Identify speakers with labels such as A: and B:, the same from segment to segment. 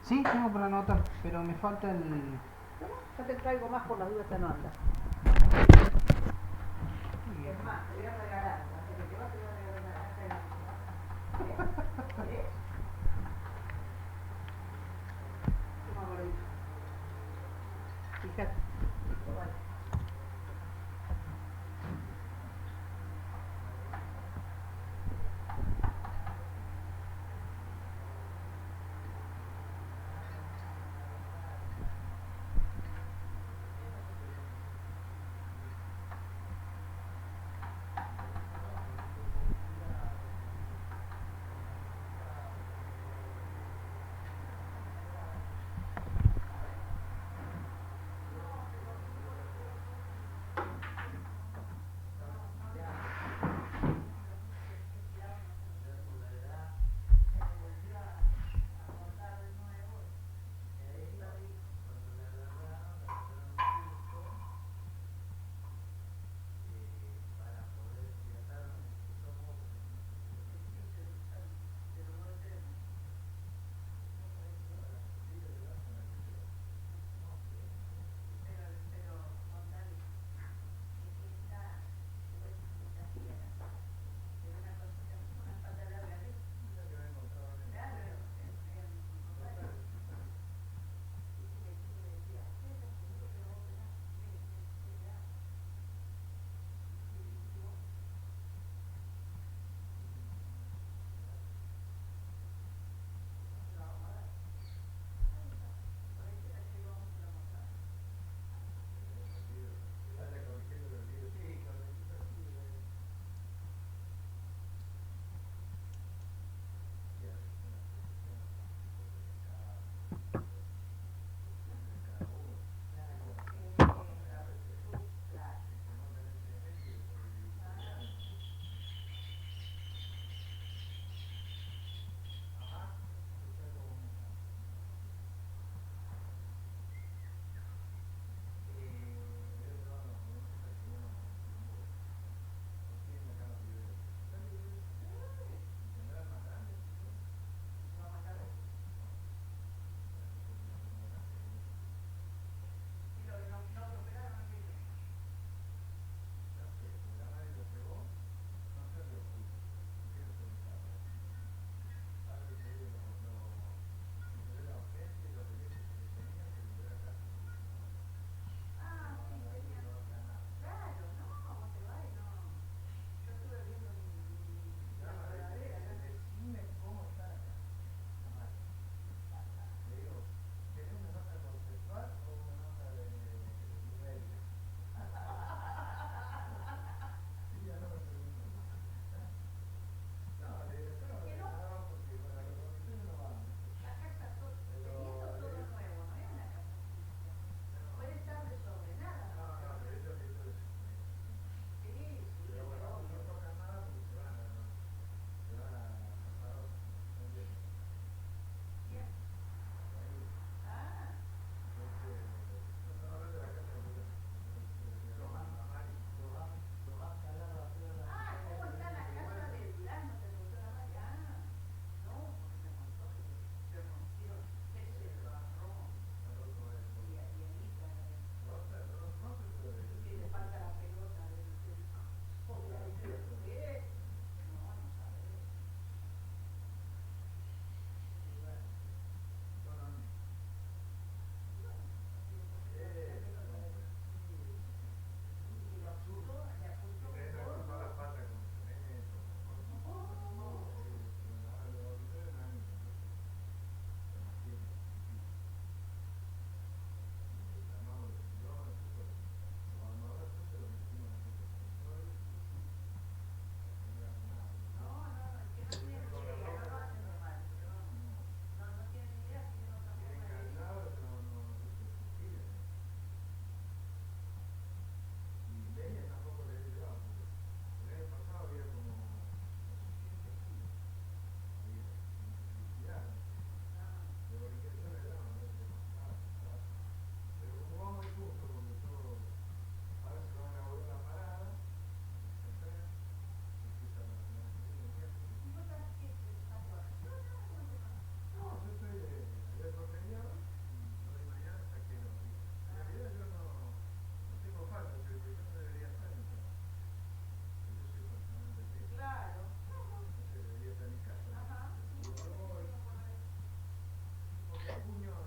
A: Sí, tengo para anotar, pero me falta el...
B: Yo te traigo más por las dudas, esta no anda. Es más, te voy a regalar, así que te vas a regalar una caja de ¿Eh? Toma gordito. Fíjate. Vale.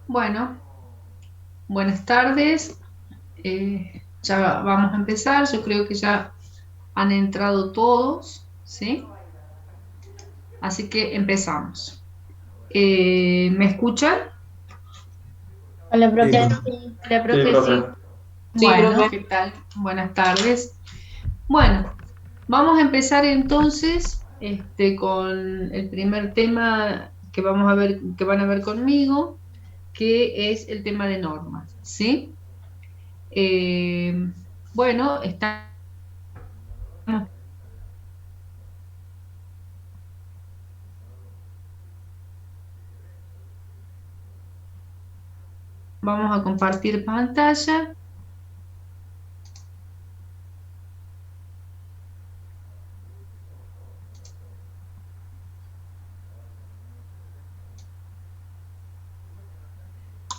C: Bueno, buenas tardes. Ya vamos a empezar. Yo creo que ya han entrado todos, ¿sí? Así que empezamos. ¿Me escuchan?
D: Hola,
E: Sí,
D: profe.
E: profe.
C: Hola,
E: Sí,
C: profe,
E: profe.
C: sí.
D: Sí,
C: Bueno,
D: profe.
C: ¿qué tal? Buenas tardes. Bueno, vamos a empezar entonces con el primer tema que vamos a ver, que van a ver conmigo, que es el tema de normas, ¿sí? Eh, bueno, estamos. Vamos a compartir pantalla.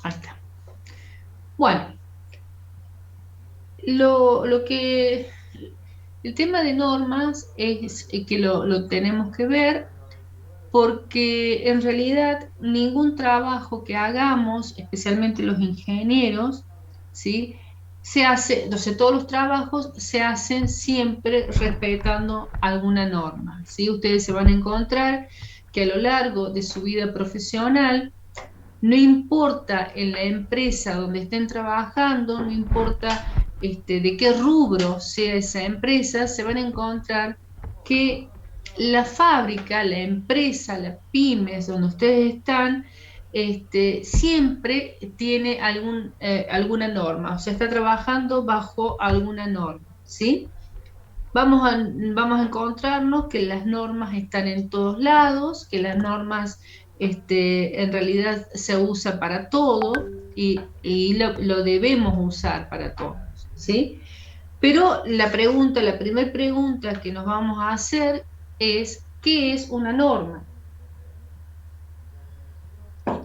C: Ahí está. Bueno, lo que el tema de normas es que lo tenemos que ver porque en realidad ningún trabajo que hagamos, especialmente los ingenieros, ¿sí? Se hace, entonces todos los trabajos se hacen siempre respetando alguna norma, ¿sí? Ustedes se van a encontrar que a lo largo de su vida profesional, no importa en la empresa donde estén trabajando, no importa de qué rubro sea esa empresa, se van a encontrar que la fábrica, la empresa, la pymes donde ustedes están, siempre tiene alguna norma, o sea, está trabajando bajo alguna norma, ¿sí? Vamos a encontrarnos que las normas están en todos lados, que las normas en realidad se usa para todo y lo debemos usar para todos, ¿sí? Pero la primera pregunta que nos vamos a hacer es, ¿qué es una norma?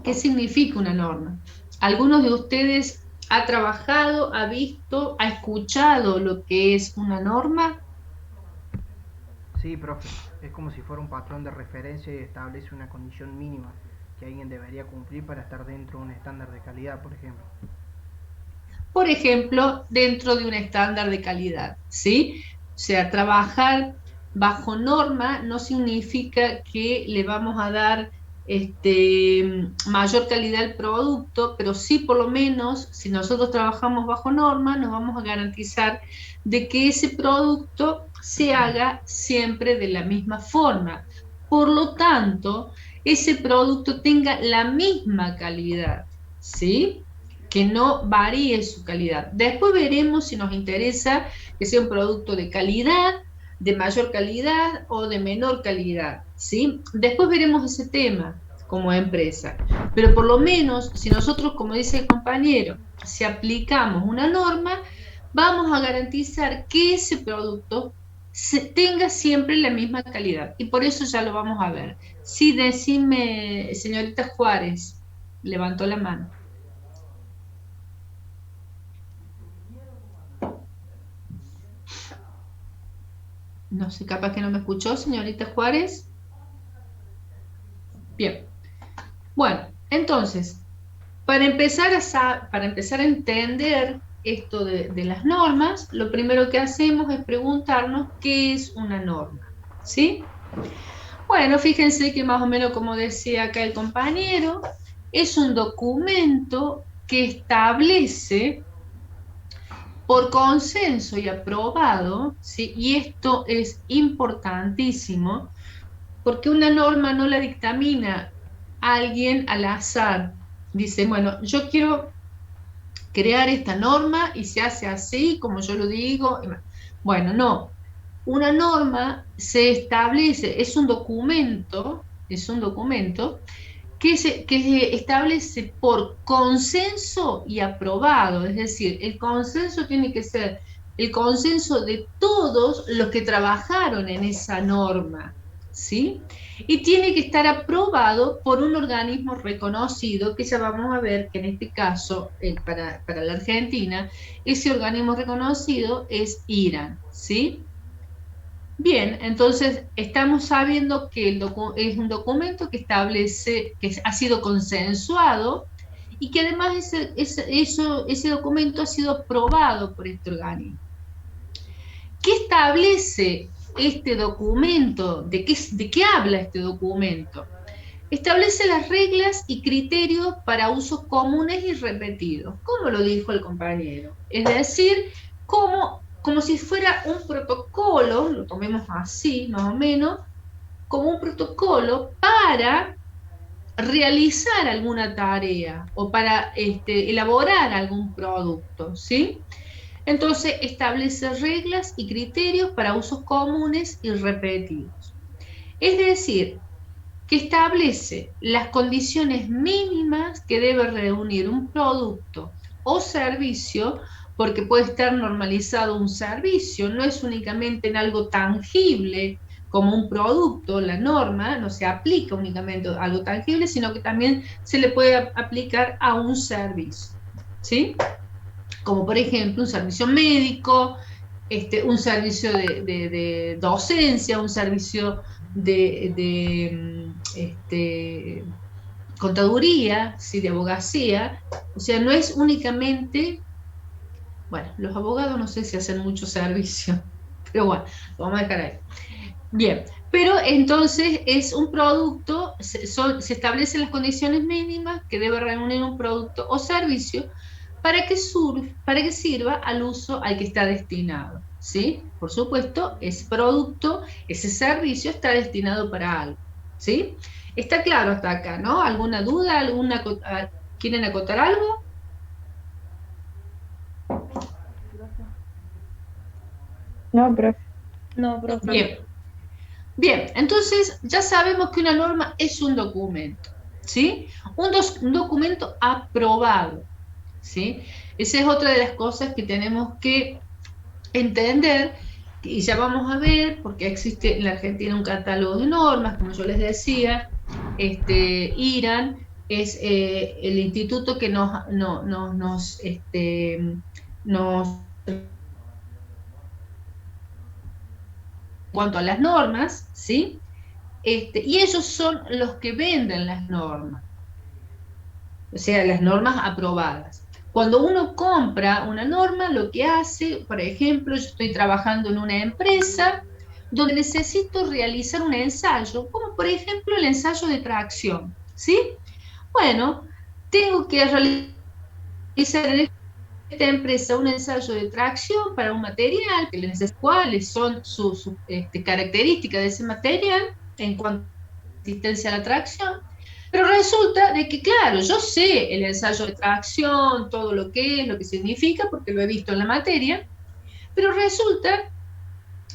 C: ¿Qué significa una norma? ¿Algunos de ustedes ha trabajado, ha visto, ha escuchado lo que es una norma?
A: Sí, profe, es como si fuera un patrón de referencia y establece una condición mínima que alguien debería cumplir para estar dentro de un estándar de calidad, por ejemplo.
C: Por ejemplo, dentro de un estándar de calidad, ¿sí? O sea, trabajar bajo norma no significa que le vamos a dar mayor calidad al producto, pero sí por lo menos, si nosotros trabajamos bajo norma, nos vamos a garantizar de que ese producto se haga siempre de la misma forma. Por lo tanto, ese producto tenga la misma calidad, ¿sí? Que no varíe su calidad. Después veremos si nos interesa que sea un producto de calidad, de mayor calidad o de menor calidad, ¿sí? Después veremos ese tema como empresa. Pero por lo menos, si nosotros, como dice el compañero, si aplicamos una norma, vamos a garantizar que ese producto tenga siempre la misma calidad. Y por eso ya lo vamos a ver. Sí, decime, señorita Juárez, levantó la mano. No sé, capaz que no me escuchó, señorita Juárez. Bien. Bueno, entonces, para empezar a entender esto de las normas, lo primero que hacemos es preguntarnos qué es una norma, ¿sí? Bueno, fíjense que más o menos como decía acá el compañero, es un documento que establece por consenso y aprobado, ¿sí? Y esto es importantísimo porque una norma no la dictamina alguien al azar. Dice, bueno, yo quiero crear esta norma y se hace así, como yo lo digo. Bueno, no. Una norma se establece, es un documento que se establece por consenso y aprobado. Es decir, el consenso tiene que ser el consenso de todos los que trabajaron en esa norma, ¿sí? Y tiene que estar aprobado por un organismo reconocido, que ya vamos a ver que en este caso, para la Argentina, ese organismo reconocido es IRAN, ¿sí? Bien, entonces estamos sabiendo que es un documento que establece, que ha sido consensuado y que además ese documento ha sido aprobado por este organismo. ¿Qué establece este documento? ¿De qué habla este documento? Establece las reglas y criterios para usos comunes y repetidos, como lo dijo el compañero. Es decir, como si fuera un protocolo, lo tomemos así más o menos, como un protocolo para realizar alguna tarea o para elaborar algún producto, ¿sí? Entonces establece reglas y criterios para usos comunes y repetidos. Es decir, que establece las condiciones mínimas que debe reunir un producto o servicio, porque puede estar normalizado un servicio, no es únicamente en algo tangible como un producto, la norma no se aplica únicamente a algo tangible, sino que también se le puede aplicar a un servicio, ¿sí? Como por ejemplo un servicio médico, un servicio de docencia, un servicio de contaduría, ¿sí? De abogacía. O sea, no es únicamente, bueno, los abogados no sé si hacen mucho servicio, pero bueno, lo vamos a dejar ahí. Bien, pero entonces es un producto, se establecen las condiciones mínimas que debe reunir un producto o servicio para que sirva al uso al que está destinado, ¿sí? Por supuesto, ese producto, ese servicio está destinado para algo, ¿sí? Está claro hasta acá, ¿no? ¿Alguna duda? ¿Quieren acotar algo?
D: No, profe. No, profe.
C: Bien. Bien, entonces ya sabemos que una norma es un documento, ¿sí? Un documento aprobado, ¿sí? Esa es otra de las cosas que tenemos que entender, y ya vamos a ver, porque existe en la Argentina un catálogo de normas, como yo les decía, IRAN es el instituto que nos en cuanto a las normas, ¿sí? Y ellos son los que venden las normas, o sea, las normas aprobadas. Cuando uno compra una norma, lo que hace, por ejemplo, yo estoy trabajando en una empresa donde necesito realizar un ensayo, como por ejemplo el ensayo de tracción, ¿sí? Bueno, tengo que realizar en esta empresa un ensayo de tracción para un material, que les dice cuáles son sus características de ese material en cuanto a resistencia a la tracción. Pero resulta de que, claro, yo sé el ensayo de tracción, todo lo que es, lo que significa, porque lo he visto en la materia, pero resulta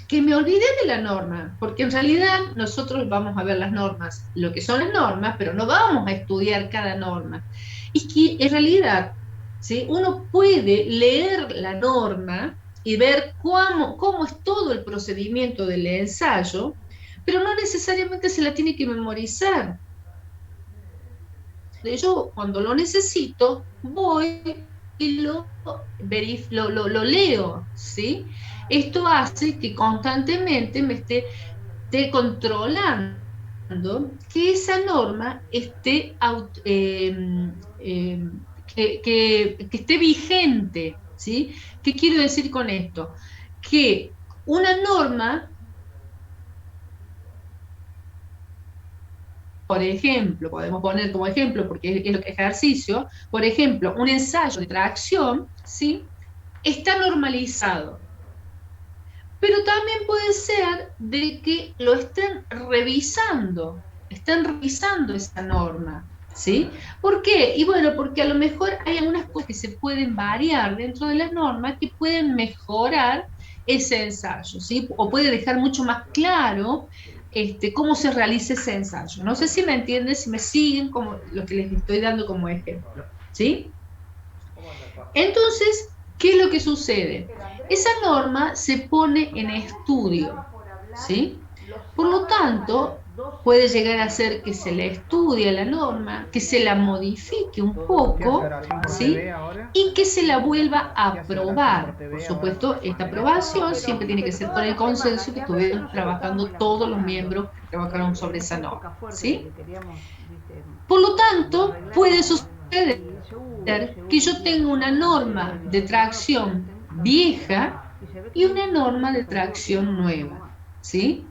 C: que me olvidé de la norma, porque en realidad nosotros vamos a ver las normas, lo que son las normas, pero no vamos a estudiar cada norma. Y que en realidad, ¿sí? Uno puede leer la norma y ver cómo es todo el procedimiento del ensayo, pero no necesariamente se la tiene que memorizar. Yo cuando lo necesito voy y lo leo, ¿sí? Esto hace que constantemente me esté controlando que esa norma esté que esté vigente, ¿sí? ¿Qué quiero decir con esto? Que una norma, por ejemplo, podemos poner como ejemplo, porque es lo que ejercicio, por ejemplo, un ensayo de tracción, ¿sí? Está normalizado. Pero también puede ser de que lo estén revisando esa norma, ¿sí? ¿Por qué? Y bueno, porque a lo mejor hay algunas cosas que se pueden variar dentro de las normas que pueden mejorar ese ensayo, ¿sí? O puede dejar mucho más claro cómo se realiza ese ensayo. No sé si me entienden, si me siguen como lo que les estoy dando como ejemplo, ¿sí? Entonces, ¿qué es lo que sucede? Esa norma se pone en estudio, ¿sí? Por lo tanto, puede llegar a ser que se la estudie la norma, que se la modifique un poco, ¿sí? Y que se la vuelva a aprobar. Por supuesto, esta aprobación siempre tiene que ser con el consenso que estuvieron trabajando todos los miembros que trabajaron sobre esa norma, ¿sí? Por lo tanto, puede suceder que yo tengo una norma de tracción vieja y una norma de tracción nueva, ¿sí?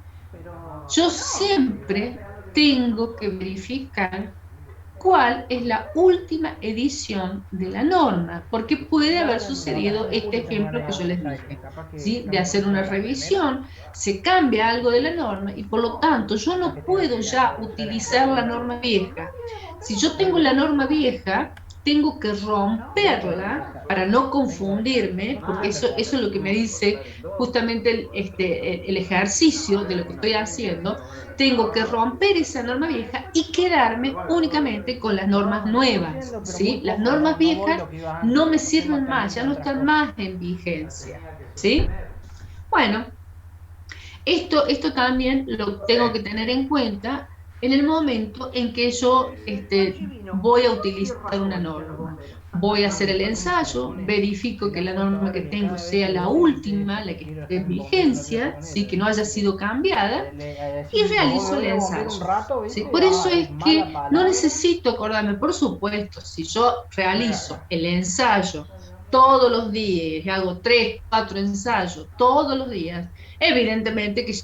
C: Yo siempre tengo que verificar cuál es la última edición de la norma, porque puede haber sucedido este ejemplo que yo les dije, ¿sí? De hacer una revisión, se cambia algo de la norma y por lo tanto yo no puedo ya utilizar la norma vieja. Si yo tengo la norma vieja, tengo que romperla para no confundirme, porque eso es lo que me dice justamente el ejercicio de lo que estoy haciendo. Tengo que romper esa norma vieja y quedarme únicamente con las normas nuevas, ¿sí? Las normas viejas no me sirven más, ya no están más en vigencia, ¿sí? Bueno, esto también lo tengo que tener en cuenta en el momento en que yo voy a utilizar una norma. Voy a hacer el ensayo, verifico que la norma que tengo sea la última, la que esté en vigencia, ¿sí? Que no haya sido cambiada, y realizo el ensayo, ¿sí? Por eso es que no necesito acordarme, por supuesto, si yo realizo el ensayo todos los días, y hago 3, 4 ensayos todos los días, evidentemente que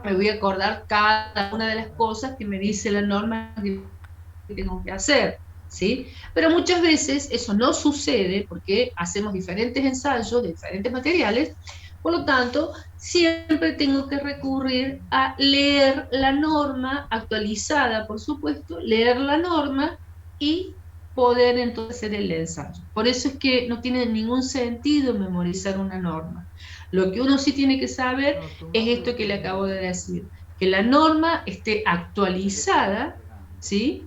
C: me voy a acordar cada una de las cosas que me dice la norma que tengo que hacer, ¿sí? Pero muchas veces eso no sucede porque hacemos diferentes ensayos de diferentes materiales, por lo tanto, siempre tengo que recurrir a leer la norma actualizada, por supuesto, leer la norma y poder entonces hacer el ensayo. Por eso es que no tiene ningún sentido memorizar una norma. Lo que uno sí tiene que saber es esto que le acabo de decir, que la norma esté actualizada, ¿sí?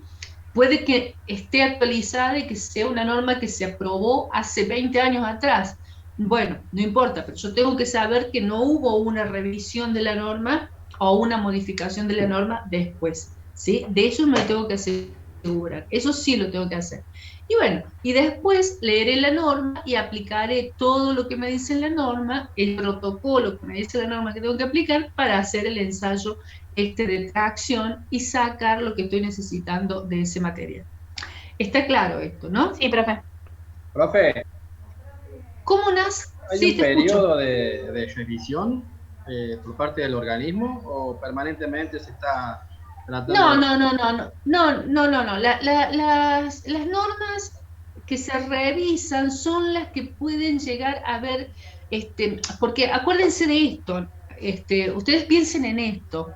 C: Puede que esté actualizada y que sea una norma que se aprobó hace 20 años atrás. Bueno, no importa, pero yo tengo que saber que no hubo una revisión de la norma o una modificación de la norma después, ¿sí? De eso me tengo que asegurar, eso sí lo tengo que hacer. Y bueno, y después leeré la norma y aplicaré todo lo que me dice la norma, el protocolo que me dice la norma que tengo que aplicar para hacer el ensayo de tracción y sacar lo que estoy necesitando de ese material. Está claro esto, ¿no?
D: Sí, profe.
E: Profe,
C: ¿Cómo nace?
E: ¿hay
C: Sí,
E: un
C: te
E: periodo
C: escucho.
E: de revisión por parte del organismo o permanentemente se está tratando
C: No,
E: de...
C: no, no, no, no, no, no, no, no. Las normas que se revisan son las que pueden llegar a ver, porque acuérdense de esto, ustedes piensen en esto.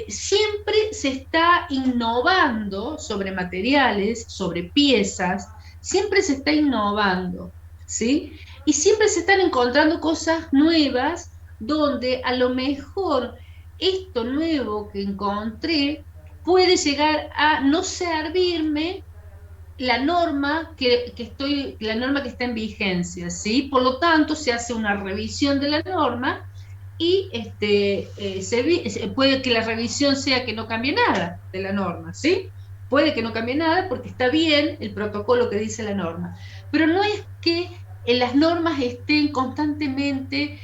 C: Siempre se está innovando sobre materiales, sobre piezas, siempre se está innovando, ¿sí? Y siempre se están encontrando cosas nuevas donde a lo mejor esto nuevo que encontré puede llegar a no servirme la norma que está en vigencia, ¿sí? Por lo tanto, se hace una revisión de la norma y puede que la revisión sea que no cambie nada de la norma, ¿sí? Puede que no cambie nada porque está bien el protocolo que dice la norma, pero no es que las normas estén constantemente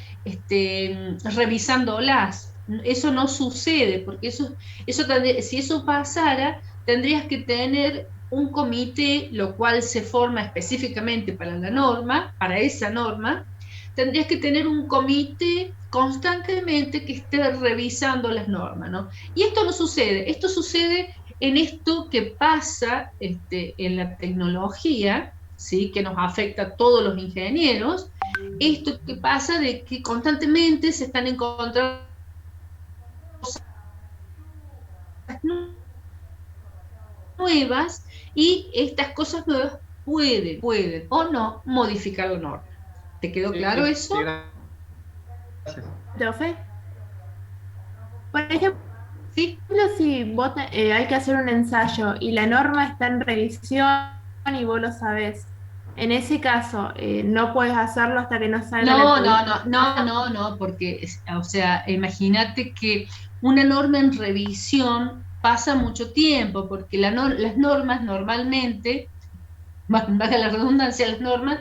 C: revisándolas. Eso no sucede, porque si eso pasara, tendrías que tener un comité, lo cual se forma específicamente para la norma, para esa norma. Tendrías que tener un comité constantemente que esté revisando las normas, ¿no? Y esto no sucede, esto sucede en esto que pasa en la tecnología, ¿sí? Que nos afecta a todos los ingenieros, esto que pasa de que constantemente se están encontrando nuevas y estas cosas nuevas pueden o no modificar la norma. ¿Te quedó claro eso?
E: Sí, gracias.
D: Profe, por ejemplo,
C: Sí.
D: si vos hay que hacer un ensayo y la norma está en revisión y vos lo sabés, en ese caso no puedes hacerlo hasta que no salga
C: No, porque, o sea, imagínate que una norma en revisión pasa mucho tiempo, porque las normas normalmente, baja la redundancia, las normas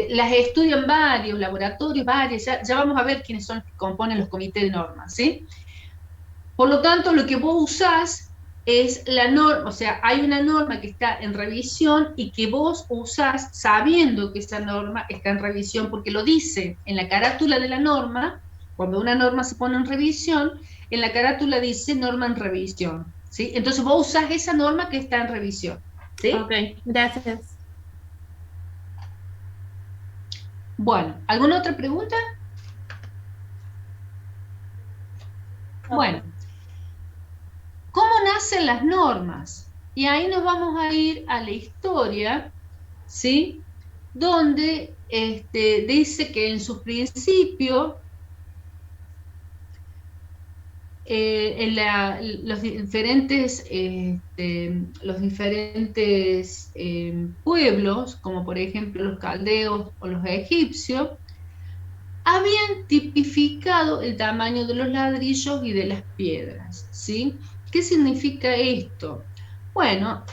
C: las estudian varios laboratorios, ya vamos a ver quiénes son los que componen los comités de normas, ¿sí? Por lo tanto, lo que vos usás es la norma, o sea, hay una norma que está en revisión y que vos usás sabiendo que esa norma está en revisión, porque lo dice en la carátula de la norma. Cuando una norma se pone en revisión, en la carátula dice norma en revisión, ¿sí? Entonces vos usás esa norma que está en revisión, ¿sí?
D: Ok, gracias.
C: Bueno, ¿alguna otra pregunta? Bueno, ¿cómo nacen las normas? Y ahí nos vamos a ir a la historia, ¿sí? Donde dice que en su principio los diferentes pueblos, como por ejemplo los caldeos o los egipcios, habían tipificado el tamaño de los ladrillos y de las piedras, ¿sí? ¿Qué significa esto? Bueno,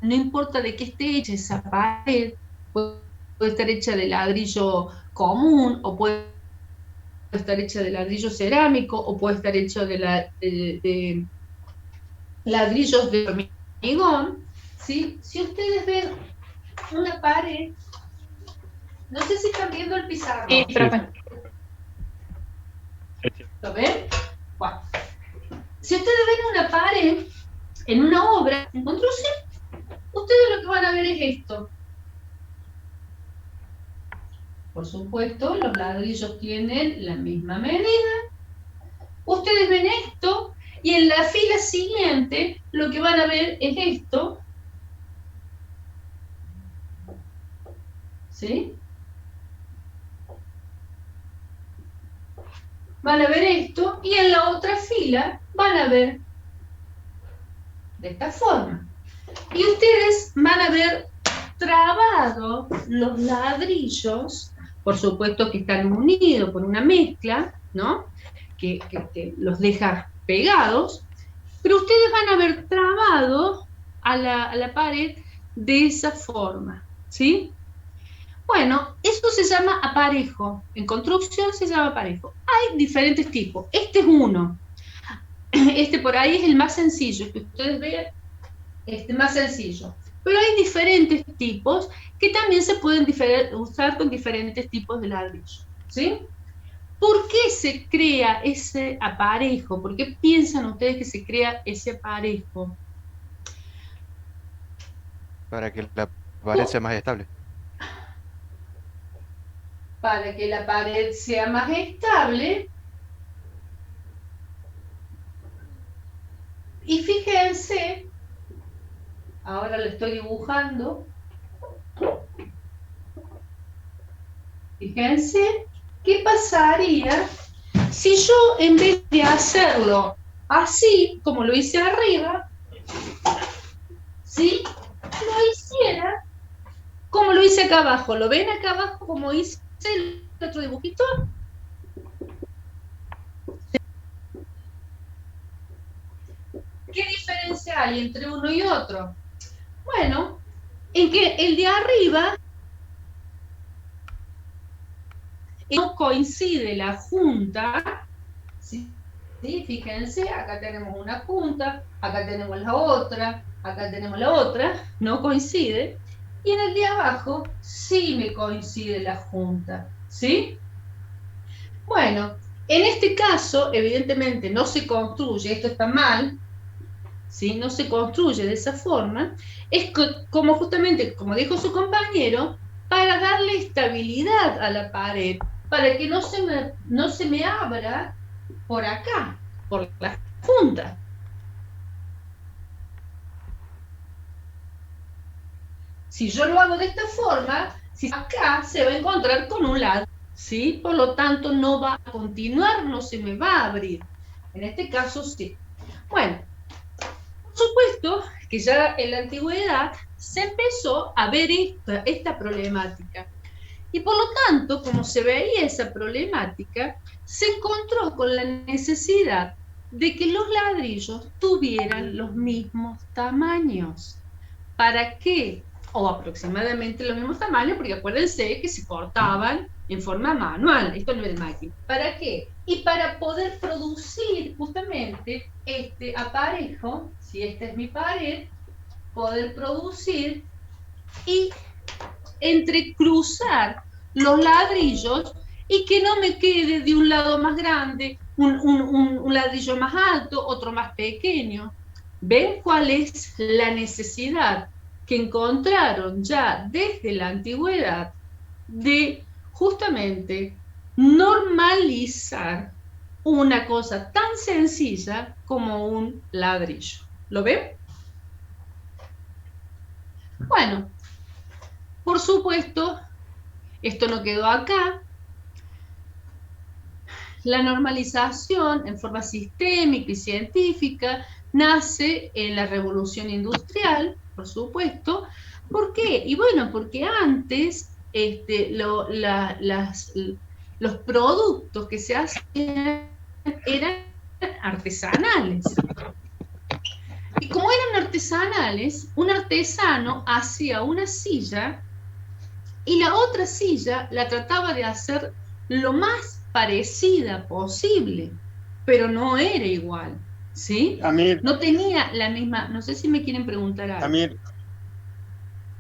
C: no importa de qué esté hecha esa pared, puede estar hecha de ladrillo común, o puede estar hecha de ladrillo cerámico, o puede estar hecho de ladrillos de hormigón, ¿sí? Si ustedes ven una pared, no sé si están viendo el pizarrón.
D: Sí, profe.
C: ¿Lo ven? Bueno, si ustedes ven una pared en una obra en construcción, ustedes lo que van a ver es esto. Por supuesto, los ladrillos tienen la misma medida. Ustedes ven esto, y en la fila siguiente lo que van a ver es esto. ¿Sí? Van a ver esto, y en la otra fila van a ver de esta forma. Y ustedes van a ver trabados los ladrillos, por supuesto que están unidos por una mezcla, ¿no? Que los deja pegados, pero ustedes van a ver trabado a la pared de esa forma, ¿sí? Bueno, eso se llama aparejo. En construcción se llama aparejo. Hay diferentes tipos. Este es uno. Este por ahí es el más sencillo, que ustedes vean, más sencillo. Pero hay diferentes tipos que también se pueden usar con diferentes tipos de ladrillo, ¿sí? ¿Por qué se crea ese aparejo? ¿Por qué piensan ustedes que se crea ese aparejo?
F: Para que la pared sea más estable.
C: Para que la pared sea más estable. Y fíjense, ahora lo estoy dibujando. Fíjense, ¿qué pasaría si yo, en vez de hacerlo así, como lo hice arriba, ¿sí?, lo hiciera como lo hice acá abajo? ¿Lo ven acá abajo como hice el otro dibujito? ¿Qué diferencia hay entre uno y otro? Bueno, en que el de arriba no coincide la junta, ¿sí? Fíjense, acá tenemos una junta, acá tenemos la otra, acá tenemos la otra, no coincide. Y en el de abajo sí me coincide la junta, ¿sí? Bueno, en este caso, evidentemente no se construye, esto está mal, ¿sí? No se construye de esa forma, es como justamente, como dijo su compañero, para darle estabilidad a la pared, para que no se me abra por acá, por la punta. Si yo lo hago de esta forma, acá se va a encontrar con un lado, ¿sí? Por lo tanto, no va a continuar, no se me va a abrir. En este caso, sí. Bueno, por supuesto que ya en la antigüedad se empezó a ver esta problemática. Y por lo tanto, como se veía esa problemática, se encontró con la necesidad de que los ladrillos tuvieran los mismos tamaños. ¿Para qué? O aproximadamente los mismos tamaños, porque acuérdense que se cortaban en forma manual, esto no es máquina. ¿Para qué? Y para poder producir justamente este aparejo, si esta es mi pared, poder producir y entrecruzar los ladrillos y que no me quede de un lado más grande, un ladrillo más alto, otro más pequeño. ¿Ven cuál es la necesidad que encontraron ya desde la antigüedad de justamente normalizar una cosa tan sencilla como un ladrillo? ¿Lo ven? Bueno, por supuesto, esto no quedó acá. La normalización en forma sistémica y científica nace en la revolución industrial, por supuesto. ¿Por qué? Y bueno, porque antes los productos que se hacían eran artesanales. Y como eran artesanales, un artesano hacía una silla y la otra silla la trataba de hacer lo más parecida posible, pero no era igual, ¿sí?
G: Amir,
C: No tenía la misma, no sé si me quieren preguntar algo.
G: Amir,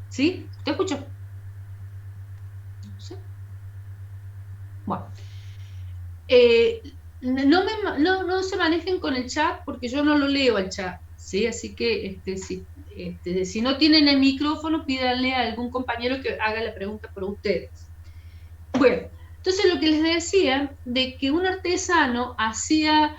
C: ¿Sí? ¿Te escucho? ¿Sí? Bueno. No se manejen con el chat porque yo no lo leo al chat, ¿sí? Así que si no tienen el micrófono, pídanle a algún compañero que haga la pregunta por ustedes. Bueno, entonces lo que les decía, de que un artesano hacía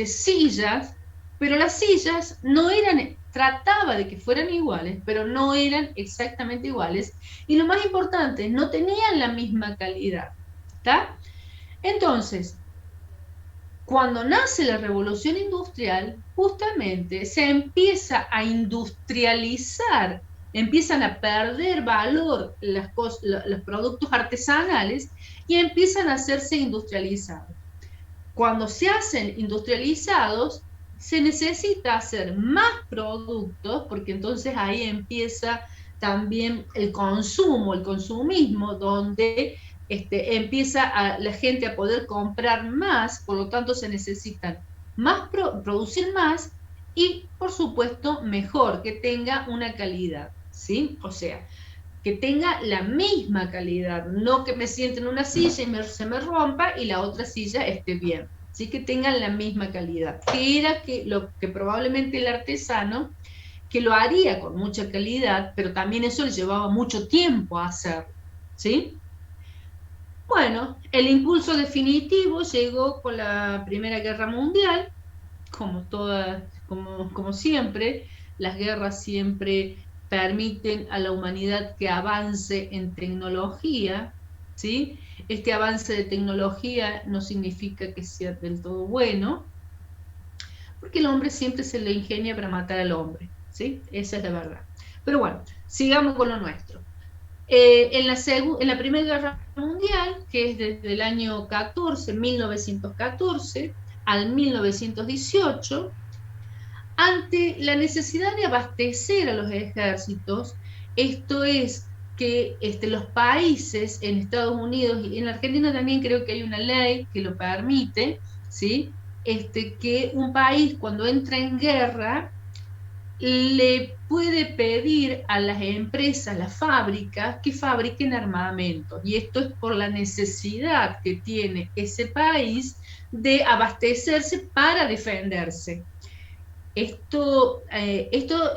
C: sillas, pero las sillas no eran, trataba de que fueran iguales, pero no eran exactamente iguales, y lo más importante, no tenían la misma calidad, ¿está? Entonces, cuando nace la revolución industrial, justamente se empieza a industrializar, empiezan a perder valor los productos artesanales y empiezan a hacerse industrializados. Cuando se hacen industrializados, se necesita hacer más productos, porque entonces ahí empieza también el consumo, el consumismo, donde empieza la gente a poder comprar más, por lo tanto se necesitan más producir más y, por supuesto, mejor, que tenga una calidad, ¿sí? O sea, que tenga la misma calidad, no que me siente en una silla y se me rompa y la otra silla esté bien, ¿sí? Que tengan la misma calidad, que era lo que probablemente el artesano, que lo haría con mucha calidad, pero también eso le llevaba mucho tiempo a hacer, ¿sí? Bueno, el impulso definitivo llegó con la Primera Guerra Mundial, como siempre, las guerras siempre permiten a la humanidad que avance en tecnología, ¿sí? Este avance de tecnología no significa que sea del todo bueno, porque el hombre siempre se le ingenia para matar al hombre, ¿sí? Esa es la verdad. Pero bueno, sigamos con lo nuestro. En la Primera Guerra Mundial, que es desde el año 1914 al 1918, ante la necesidad de abastecer a los ejércitos, esto es que los países en Estados Unidos y en Argentina también creo que hay una ley que lo permite, ¿sí? Que un país cuando entra en guerra le puede pedir a las empresas, las fábricas, que fabriquen armamento. Y esto es por la necesidad que tiene ese país de abastecerse para defenderse. Esto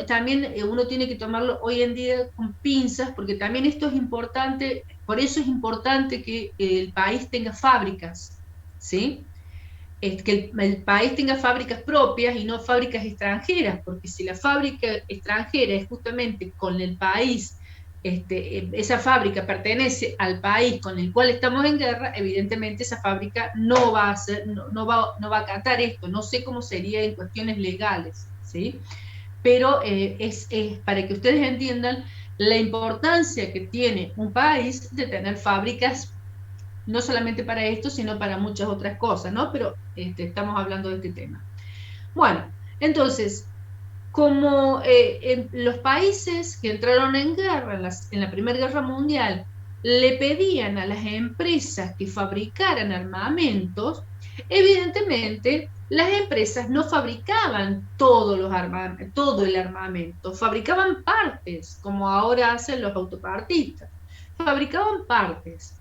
C: también uno tiene que tomarlo hoy en día con pinzas, porque también esto es importante, por eso es importante que el país tenga fábricas, ¿sí? Que el país tenga fábricas propias y no fábricas extranjeras, porque si la fábrica extranjera es justamente con el país, esa fábrica pertenece al país con el cual estamos en guerra, evidentemente esa fábrica no va a acatar esto, no sé cómo sería en cuestiones legales, ¿sí? Pero es para que ustedes entiendan la importancia que tiene un país de tener fábricas, no solamente para esto, sino para muchas otras cosas, ¿no? Pero estamos hablando de este tema. Bueno, entonces, como en los países que entraron en guerra, en la Primera Guerra Mundial, le pedían a las empresas que fabricaran armamentos, evidentemente las empresas no fabricaban todo el armamento, fabricaban partes, como ahora hacen los autopartistas, fabricaban partes.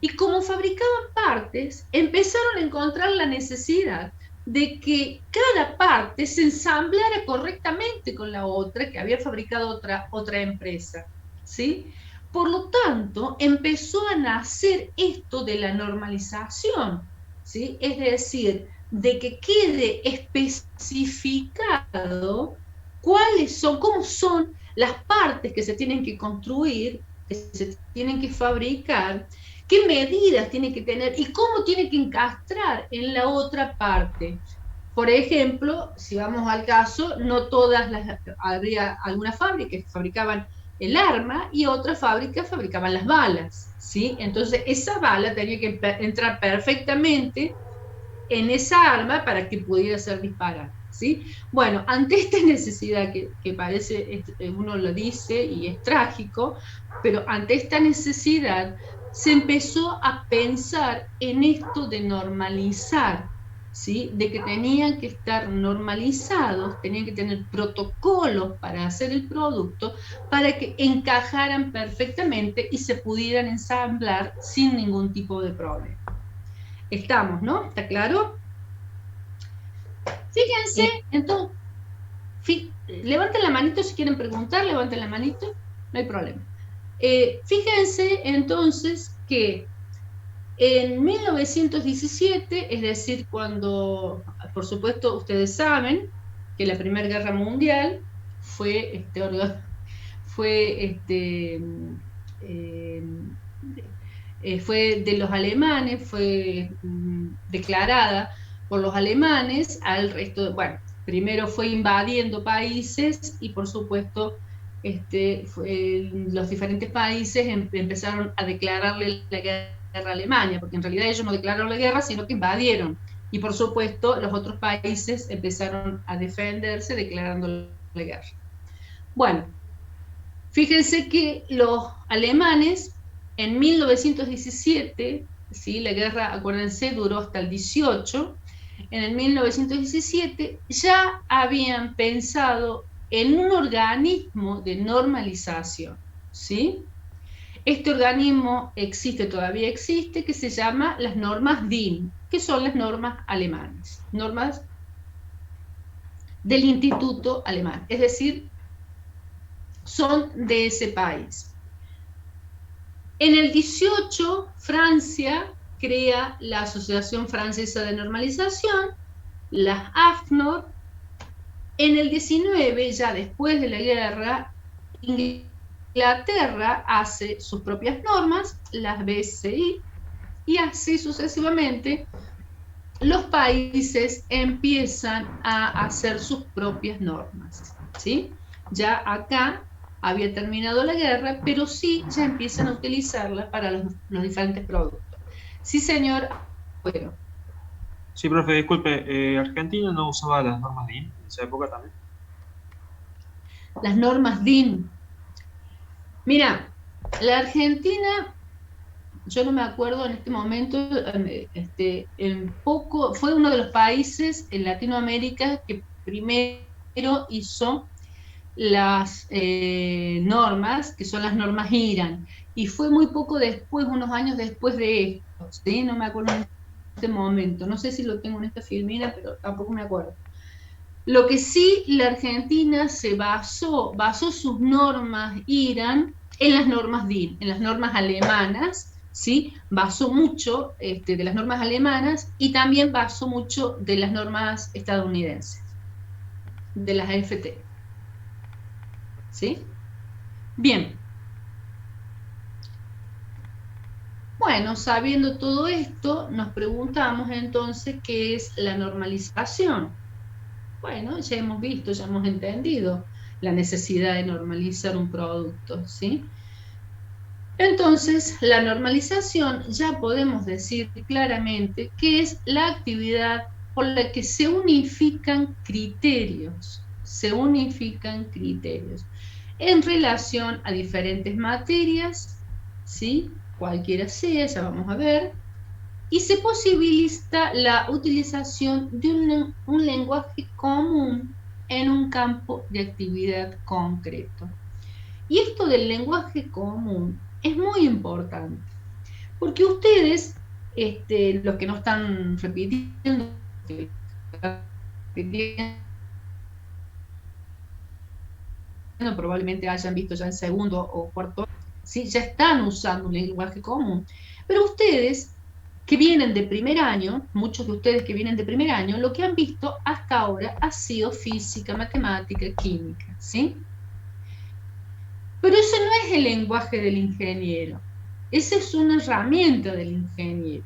C: Y como fabricaban partes, empezaron a encontrar la necesidad de que cada parte se ensamblara correctamente con la otra que había fabricado otra empresa, ¿sí? Por lo tanto, empezó a nacer esto de la normalización, ¿sí? Es decir, de que quede especificado cómo son las partes que se tienen que construir, que se tienen que fabricar, qué medidas tiene que tener y cómo tiene que encastrar en la otra parte. Por ejemplo, si vamos al caso, no todas habría algunas fábricas que fabricaban el arma y otras fábricas fabricaban las balas, ¿sí? Entonces esa bala tenía que entrar perfectamente en esa arma para que pudiera ser disparada, ¿sí? Bueno, ante esta necesidad que parece, uno lo dice y es trágico, pero ante esta necesidad se empezó a pensar en esto de normalizar, ¿sí? De que tenían que estar normalizados, tenían que tener protocolos para hacer el producto, para que encajaran perfectamente y se pudieran ensamblar sin ningún tipo de problema. Estamos, ¿no? ¿Está claro? Fíjense, entonces, levanten la manito si quieren preguntar, levanten la manito, no hay problema. Fíjense entonces que en 1917, es decir, cuando, por supuesto, ustedes saben que la Primera Guerra Mundial fue de los alemanes, fue declarada por los alemanes al resto, bueno, primero fue invadiendo países y por supuesto los diferentes países empezaron a declararle la guerra a Alemania, porque en realidad ellos no declararon la guerra, sino que invadieron. Y por supuesto los otros países empezaron a defenderse declarando la guerra. Bueno, fíjense que los alemanes en 1917, ¿sí? La guerra, acuérdense, duró hasta el 18, en el 1917 ya habían pensado en un organismo de normalización, ¿sí? Este organismo todavía existe, que se llama las normas DIN, que son las normas alemanas, normas del Instituto Alemán, es decir, son de ese país. En el 18, Francia crea la Asociación Francesa de Normalización, las AFNOR. En el 19, ya después de la guerra, Inglaterra hace sus propias normas, las BCI, y así sucesivamente los países empiezan a hacer sus propias normas, ¿sí? Ya acá había terminado la guerra, pero sí ya empiezan a utilizarla para los diferentes productos. Sí, señor. Bueno.
G: Sí, profe, disculpe, ¿Argentina no usaba las normas DIN en esa época también?
C: Las normas DIN. Mira, la Argentina, yo no me acuerdo en este momento, fue uno de los países en Latinoamérica que primero hizo las normas, que son las normas IRAN, y fue muy poco después, unos años después de esto, ¿sí? No me acuerdo en este momento, no sé si lo tengo en esta filmina, pero tampoco me acuerdo. Lo que sí, la Argentina se basó sus normas IRAN en las normas DIN, en las normas alemanas, ¿sí? Basó mucho de las normas alemanas y también basó mucho de las normas estadounidenses, de las AFT. ¿Sí? Bien. Bueno, sabiendo todo esto, nos preguntamos entonces qué es la normalización. Bueno, ya hemos visto, ya hemos entendido la necesidad de normalizar un producto, ¿sí? Entonces, la normalización ya podemos decir claramente que es la actividad por la que se unifican criterios, en relación a diferentes materias, ¿sí? cualquiera sea, ya vamos a ver, y se posibilita la utilización de un lenguaje común en un campo de actividad concreto. Y esto del lenguaje común es muy importante, porque ustedes, los que no están repitiendo, probablemente hayan visto ya en segundo o cuarto, ¿sí? Ya están usando un lenguaje común. Pero ustedes que vienen de primer año, muchos de ustedes que vienen de primer año, lo que han visto hasta ahora ha sido física, matemática, química, ¿sí? Pero ese no es el lenguaje del ingeniero, esa es una herramienta del ingeniero.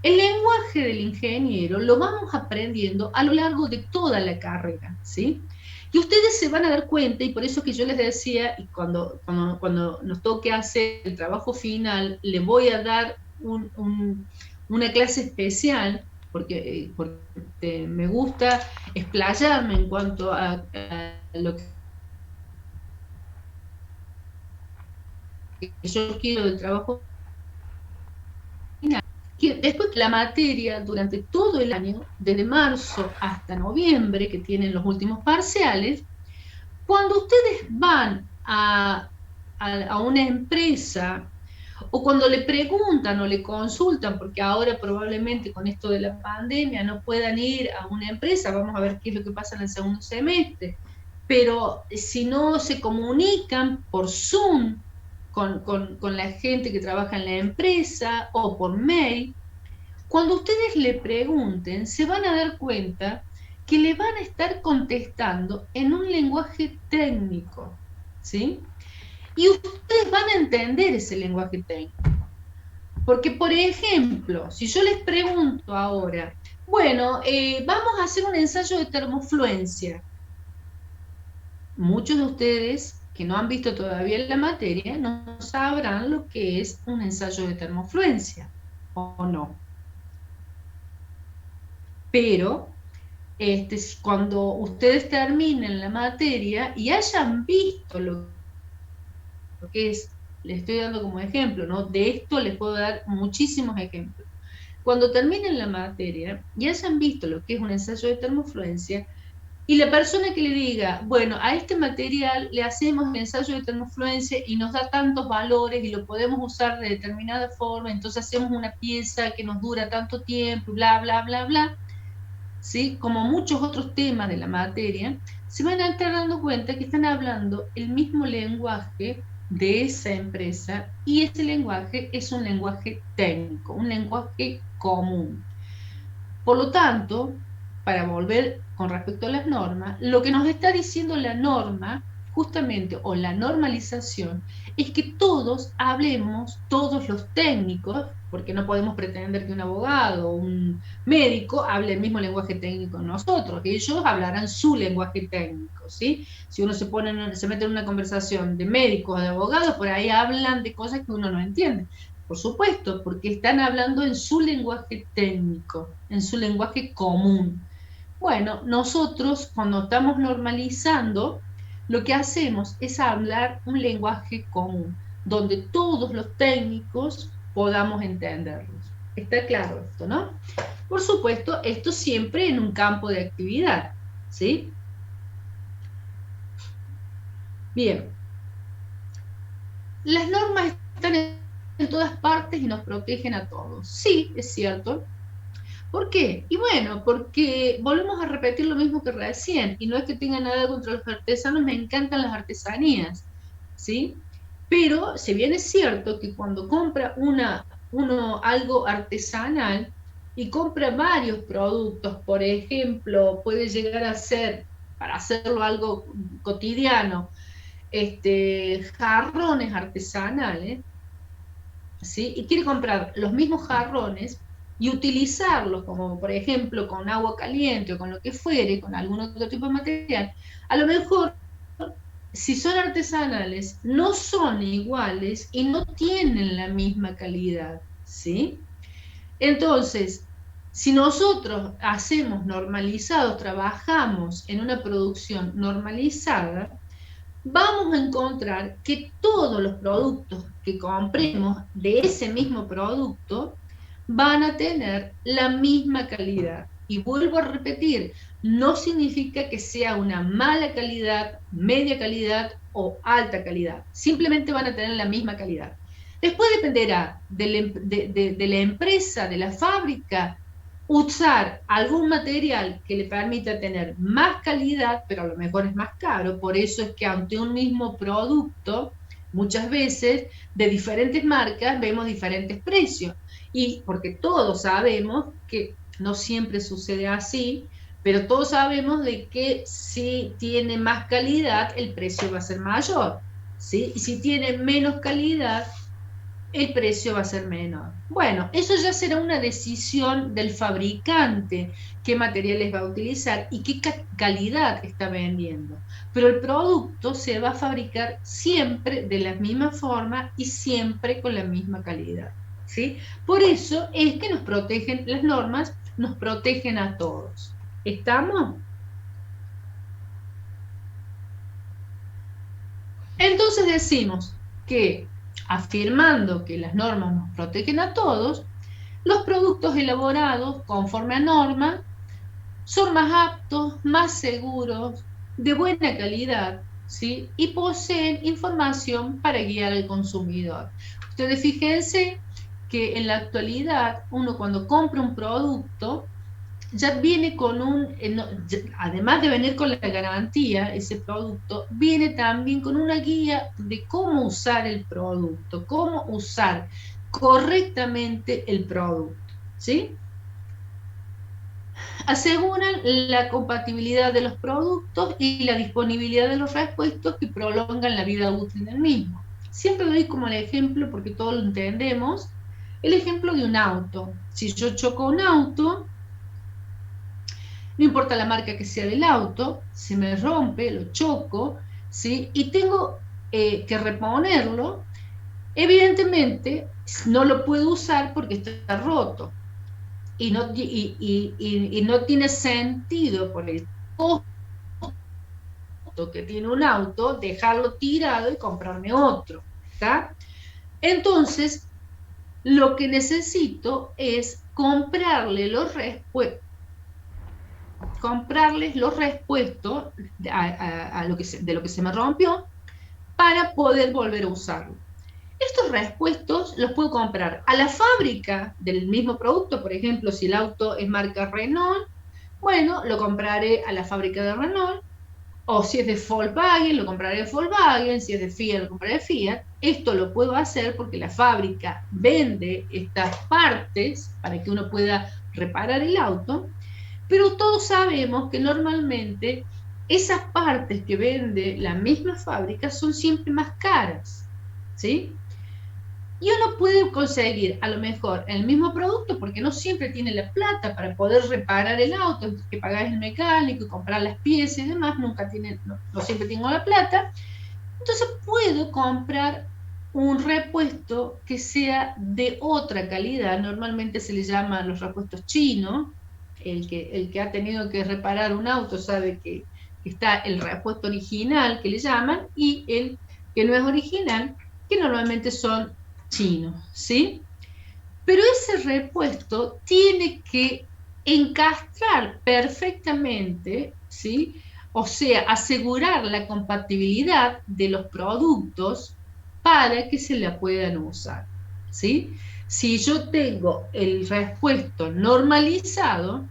C: El lenguaje del ingeniero lo vamos aprendiendo a lo largo de toda la carrera, ¿sí? Y ustedes se van a dar cuenta, y por eso que yo les decía, y cuando nos toque hacer el trabajo final, les voy a dar una clase especial, porque me gusta explayarme en cuanto a lo que yo quiero del trabajo final. Después la materia, durante todo el año, desde marzo hasta noviembre, que tienen los últimos parciales, cuando ustedes van a una empresa, o cuando le preguntan o le consultan, porque ahora probablemente con esto de la pandemia no puedan ir a una empresa, vamos a ver qué es lo que pasa en el segundo semestre, pero si no se comunican por Zoom con la gente que trabaja en la empresa o por mail, cuando ustedes le pregunten, se van a dar cuenta que le van a estar contestando en un lenguaje técnico, ¿sí? Y ustedes van a entender ese lenguaje técnico. Porque, por ejemplo, si yo les pregunto ahora, bueno, vamos a hacer un ensayo de termofluencia. Muchos de ustedes que no han visto todavía la materia no sabrán lo que es un ensayo de termofluencia, ¿o no? Pero cuando ustedes terminen la materia y hayan visto lo que es, les estoy dando como ejemplo, ¿no? De esto les puedo dar muchísimos ejemplos. Cuando terminen la materia y hayan visto lo que es un ensayo de termofluencia, y la persona que le diga, bueno, a este material le hacemos el ensayo de termofluencia y nos da tantos valores y lo podemos usar de determinada forma, entonces hacemos una pieza que nos dura tanto tiempo, bla, bla, bla, bla, ¿sí? Como muchos otros temas de la materia, se van a estar dando cuenta que están hablando el mismo lenguaje de esa empresa, y ese lenguaje es un lenguaje técnico, un lenguaje común. Por lo tanto, para volver con respecto a las normas, lo que nos está diciendo la norma, justamente, o la normalización, es que todos hablemos, todos los técnicos, porque no podemos pretender que un abogado o un médico hable el mismo lenguaje técnico que nosotros, que ellos hablarán su lenguaje técnico, ¿sí? Si uno se mete en una conversación de médicos o de abogados, por ahí hablan de cosas que uno no entiende. Por supuesto, porque están hablando en su lenguaje técnico, en su lenguaje común. Bueno, nosotros cuando estamos normalizando, lo que hacemos es hablar un lenguaje común, donde todos los técnicos podamos entenderlos. Está claro esto, ¿no? Por supuesto, esto siempre en un campo de actividad, ¿sí? Bien. Las normas están en todas partes y nos protegen a todos. Sí, es cierto. ¿Por qué? Y bueno, porque volvemos a repetir lo mismo que recién, y no es que tenga nada contra los artesanos, me encantan las artesanías, ¿sí? Pero si bien es cierto que cuando compra uno algo artesanal y compra varios productos, por ejemplo, puede llegar a ser, para hacerlo algo cotidiano, jarrones artesanales, ¿sí? Y quiere comprar los mismos jarrones y utilizarlos, como por ejemplo con agua caliente o con lo que fuere, con algún otro tipo de material, a lo mejor, si son artesanales, no son iguales y no tienen la misma calidad, ¿sí? Entonces, si nosotros hacemos normalizados, trabajamos en una producción normalizada, vamos a encontrar que todos los productos que compremos de ese mismo producto van a tener la misma calidad. Y vuelvo a repetir, no significa que sea una mala calidad, media calidad o alta calidad. Simplemente van a tener la misma calidad. Después dependerá de la empresa, de la fábrica, usar algún material que le permita tener más calidad, pero a lo mejor es más caro. Por eso es que ante un mismo producto, muchas veces, de diferentes marcas, vemos diferentes precios. Y porque todos sabemos que no siempre sucede así, pero todos sabemos de que si tiene más calidad, el precio va a ser mayor, ¿sí? Y si tiene menos calidad, el precio va a ser menor. Bueno, eso ya será una decisión del fabricante, qué materiales va a utilizar y qué calidad está vendiendo. Pero el producto se va a fabricar siempre de la misma forma y siempre con la misma calidad, ¿sí? Por eso es que nos protegen las normas, nos protegen a todos. ¿Estamos? Entonces decimos que, afirmando que las normas nos protegen a todos, los productos elaborados conforme a norma son más aptos, más seguros, de buena calidad, ¿sí? Y poseen información para guiar al consumidor. Ustedes fíjense que en la actualidad uno cuando compra un producto ya viene con además de venir con la garantía, ese producto, viene también con una guía de cómo usar el producto, cómo usar correctamente el producto, ¿sí? Aseguran la compatibilidad de los productos y la disponibilidad de los repuestos que prolongan la vida útil del mismo. Siempre doy como el ejemplo, porque todos lo entendemos, el ejemplo de un auto. Si yo choco un auto, no importa la marca que sea del auto, se me rompe, lo choco, ¿sí? Y tengo que reponerlo, evidentemente no lo puedo usar porque está roto. Y no tiene sentido por el costo que tiene un auto dejarlo tirado y comprarme otro, ¿está? Entonces, lo que necesito es comprarles los repuestos de lo que se me rompió para poder volver a usarlo. Estos repuestos los puedo comprar a la fábrica del mismo producto. Por ejemplo, si el auto es marca Renault, bueno, lo compraré a la fábrica de Renault. O si es de Volkswagen, lo compraré de Volkswagen. Si es de Fiat, lo compraré de Fiat. Esto lo puedo hacer porque la fábrica vende estas partes para que uno pueda reparar el auto. Pero todos sabemos que normalmente esas partes que vende la misma fábrica son siempre más caras, ¿sí? Y uno puede conseguir a lo mejor el mismo producto porque no siempre tiene la plata para poder reparar el auto, que pagar el mecánico y comprar las piezas y demás, no siempre tengo la plata. Entonces puedo comprar un repuesto que sea de otra calidad. Normalmente se le llaman los repuestos chinos. El que ha tenido que reparar un auto sabe que está el repuesto original, que le llaman, y el que no es original, que normalmente son chinos, ¿sí? Pero ese repuesto tiene que encastrar perfectamente, ¿sí? O sea, asegurar la compatibilidad de los productos para que se la puedan usar, ¿sí? Si yo tengo el repuesto normalizado,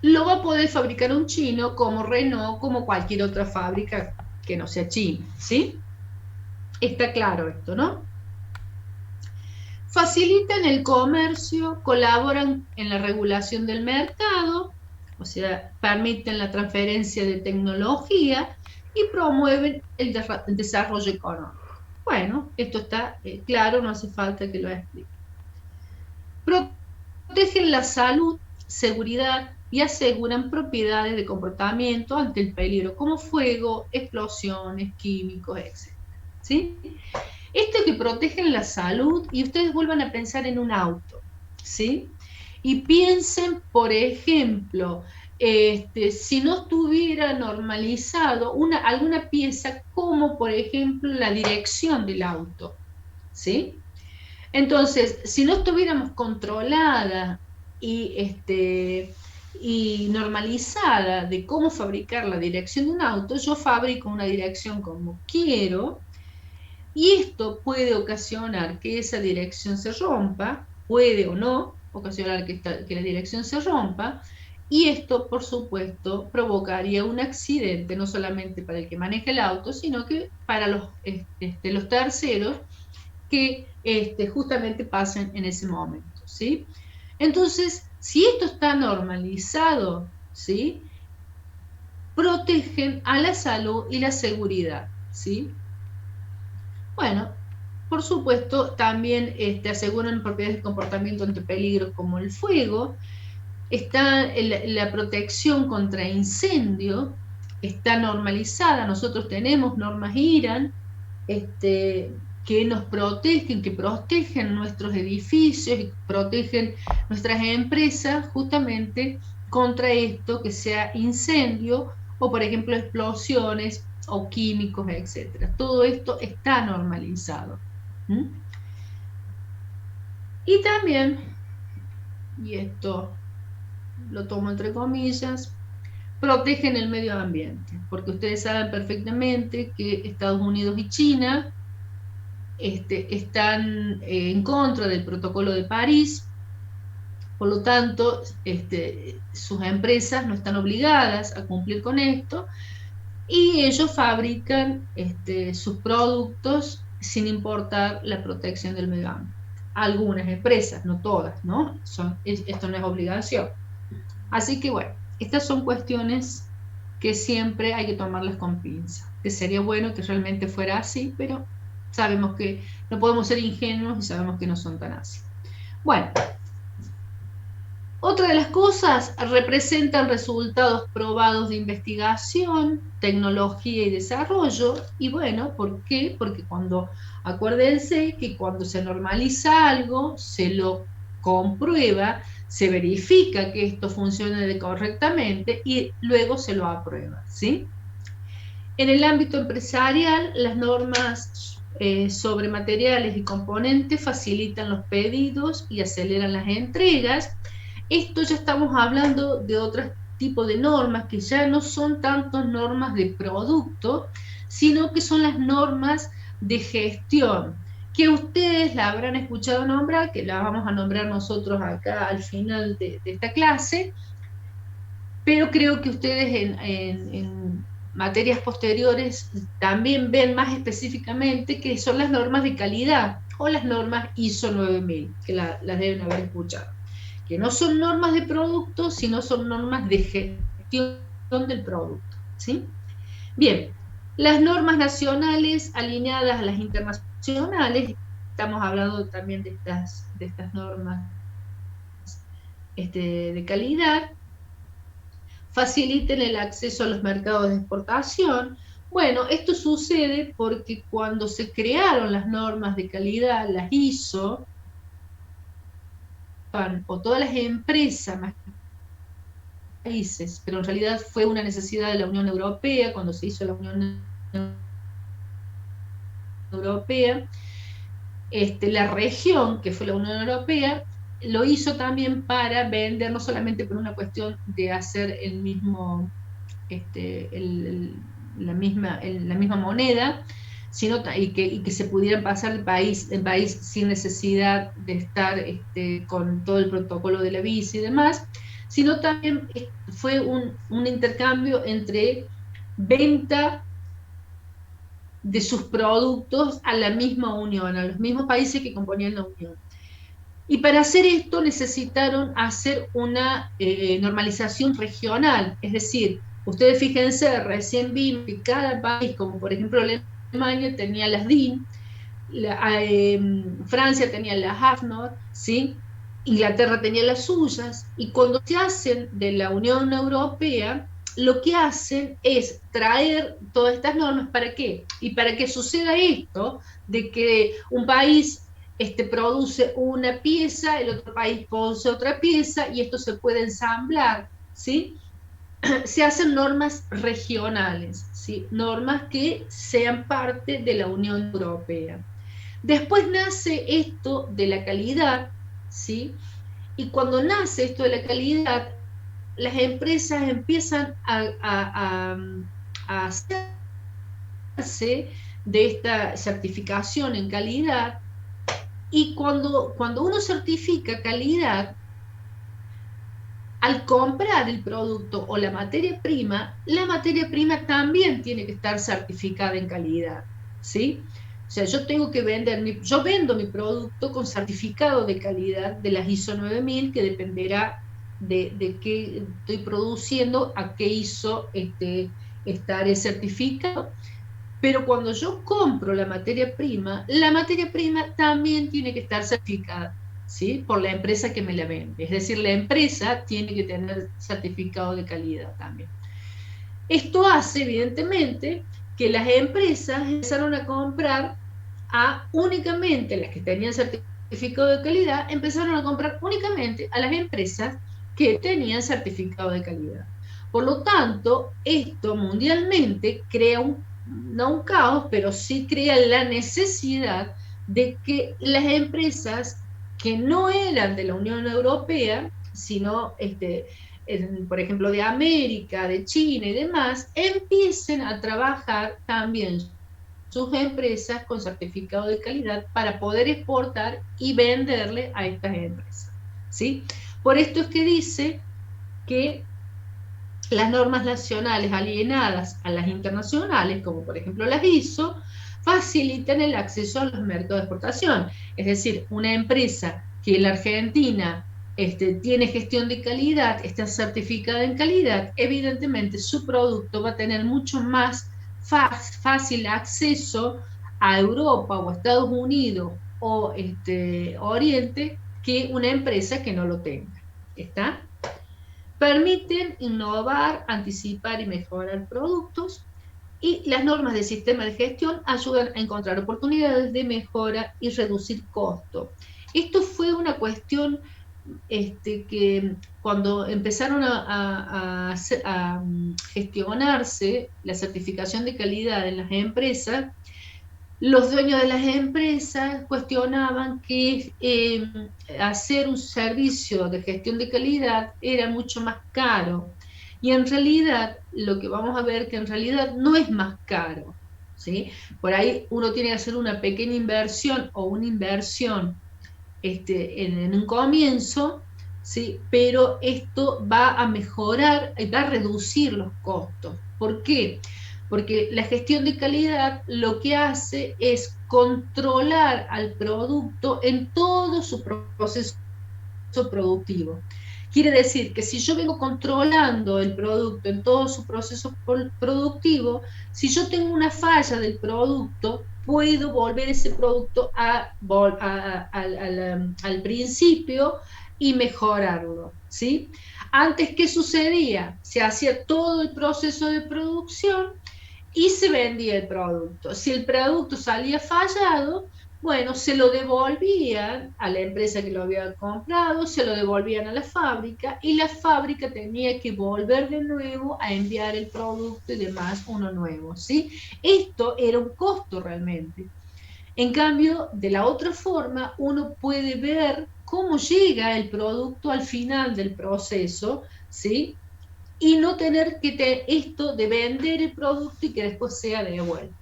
C: lo va a poder fabricar un chino como Renault, como cualquier otra fábrica que no sea china, ¿sí? Está claro esto, ¿no? Facilitan el comercio, colaboran en la regulación del mercado, o sea, permiten la transferencia de tecnología y promueven el desarrollo económico. Bueno, esto está claro, no hace falta que lo explique. Protegen la salud, seguridad y aseguran propiedades de comportamiento ante el peligro, como fuego, explosiones, químicos, etc. ¿Sí? Esto que protegen la salud, y ustedes vuelvan a pensar en un auto, ¿sí? Y piensen, por ejemplo, si no estuviera normalizado alguna pieza como por ejemplo la dirección del auto, ¿sí? Entonces, si no estuviéramos controlada y normalizada de cómo fabricar la dirección de un auto, yo fabrico una dirección como quiero, y esto puede ocasionar que esa dirección se rompa, puede o no ocasionar que la dirección se rompa, y esto, por supuesto, provocaría un accidente, no solamente para el que maneja el auto, sino que para los terceros que justamente pasen en ese momento, ¿sí? Entonces, si esto está normalizado, ¿sí? Protegen a la salud y la seguridad, ¿sí? Bueno, por supuesto, también aseguran propiedades de comportamiento ante peligros como el fuego, está la protección contra incendio, está normalizada, nosotros tenemos normas IRAN, que nos protegen, que protegen nuestros edificios y protegen nuestras empresas justamente contra esto, que sea incendio o por ejemplo explosiones o químicos, etcétera. Todo esto está normalizado. ¿Mm? Y también, y esto lo tomo entre comillas, protegen el medio ambiente, porque ustedes saben perfectamente que Estados Unidos y China están en contra del Protocolo de París, por lo tanto, sus empresas no están obligadas a cumplir con esto, y ellos fabrican sus productos sin importar la protección del medio ambiente. Algunas empresas, no todas, ¿no? Esto no es obligación. Así que bueno, estas son cuestiones que siempre hay que tomarlas con pinza, que sería bueno que realmente fuera así, pero sabemos que no podemos ser ingenuos y sabemos que no son tan así. Bueno, otra de las cosas, representan resultados probados de investigación, tecnología y desarrollo. Y bueno, ¿por qué? Porque acuérdense que cuando se normaliza algo, se lo comprueba, se verifica que esto funcione correctamente y luego se lo aprueba, ¿sí? En el ámbito empresarial, las normas sobre materiales y componentes facilitan los pedidos y aceleran las entregas. Esto ya estamos hablando de otro tipo de normas que ya no son tanto normas de producto, sino que son las normas de gestión, que ustedes la habrán escuchado nombrar, que la vamos a nombrar nosotros acá al final de esta clase, pero creo que ustedes en materias posteriores también ven más específicamente que son las normas de calidad o las normas ISO 9000, que las deben haber escuchado, que no son normas de producto, sino son normas de gestión del producto, ¿sí? Bien, las normas nacionales alineadas a las internacionales, estamos hablando también de estas normas de calidad, faciliten el acceso a los mercados de exportación. Bueno, esto sucede porque cuando se crearon las normas de calidad, las ISO, o todas las empresas más países, pero en realidad fue una necesidad de la Unión Europea, cuando se hizo la Unión Europea, la región, que fue la Unión Europea, lo hizo también para vender, no solamente por una cuestión de hacer el mismo, la misma moneda, sino y que se pudieran pasar de país en país sin necesidad de estar con todo el protocolo de la visa y demás, sino también fue un intercambio entre venta de sus productos a la misma Unión, a los mismos países que componían la Unión. Y para hacer esto necesitaron hacer una normalización regional, es decir, ustedes fíjense, recién vimos que cada país, como por ejemplo Alemania tenía las DIN, Francia tenía las AFNOR, ¿sí? Inglaterra tenía las suyas, y cuando se hacen de la Unión Europea, lo que hacen es traer todas estas normas. ¿Para qué? Y para que suceda esto, de que un país produce una pieza, el otro país produce otra pieza, y esto se puede ensamblar, ¿sí? se hacen normas regionales, ¿sí? Normas que sean parte de la Unión Europea. Después nace esto de la calidad, ¿sí? Y cuando nace esto de la calidad, las empresas empiezan a hacerse de esta certificación en calidad, y cuando uno certifica calidad, al comprar el producto o la materia prima también tiene que estar certificada en calidad, ¿sí? O sea, yo tengo que yo vendo mi producto con certificado de calidad de las ISO 9000, que dependerá de qué estoy produciendo, a qué ISO estaré certificado. Pero cuando yo compro la materia prima también tiene que estar certificada, ¿sí? Por la empresa que me la vende. Es decir, la empresa tiene que tener certificado de calidad también. Esto hace, evidentemente, que las empresas empezaron a comprar únicamente las que tenían certificado de calidad, empezaron a comprar únicamente a las empresas que tenían certificado de calidad. Por lo tanto, esto mundialmente crea no un caos, pero sí crea la necesidad de que las empresas que no eran de la Unión Europea, sino por ejemplo, de América, de China y demás, empiecen a trabajar también sus empresas con certificado de calidad para poder exportar y venderle a estas empresas, ¿sí? Por esto es que dice que las normas nacionales alienadas a las internacionales, como por ejemplo las ISO, facilitan el acceso a los mercados de exportación. Es decir, una empresa que en la Argentina tiene gestión de calidad, está certificada en calidad, evidentemente su producto va a tener mucho más fácil acceso a Europa o a Estados Unidos o Oriente que una empresa que no lo tenga. ¿Está? Permiten innovar, anticipar y mejorar productos, y las normas del sistema de gestión ayudan a encontrar oportunidades de mejora y reducir costos. Esto fue una cuestión que cuando empezaron a gestionarse la certificación de calidad en las empresas, los dueños de las empresas cuestionaban que hacer un servicio de gestión de calidad era mucho más caro. Y en realidad, lo que vamos a ver que en realidad no es más caro, ¿sí? Por ahí uno tiene que hacer una pequeña inversión o una inversión en un comienzo, ¿sí? Pero esto va a mejorar, va a reducir los costos. ¿Por qué? Porque la gestión de calidad lo que hace es controlar al producto en todo su proceso productivo. Quiere decir que si yo vengo controlando el producto en todo su proceso productivo, si yo tengo una falla del producto, puedo volver ese producto al principio y mejorarlo, ¿sí? Antes, ¿qué sucedía? Se hacía todo el proceso de producción y se vendía el producto. Si el producto salía fallado, bueno, se lo devolvían a la empresa que lo había comprado, se lo devolvían a la fábrica, y la fábrica tenía que volver de nuevo a enviar el producto y demás, uno nuevo, ¿sí? Esto era un costo realmente. En cambio, de la otra forma, uno puede ver cómo llega el producto al final del proceso, ¿sí? Y no tener que esto de vender el producto y que después sea devuelto.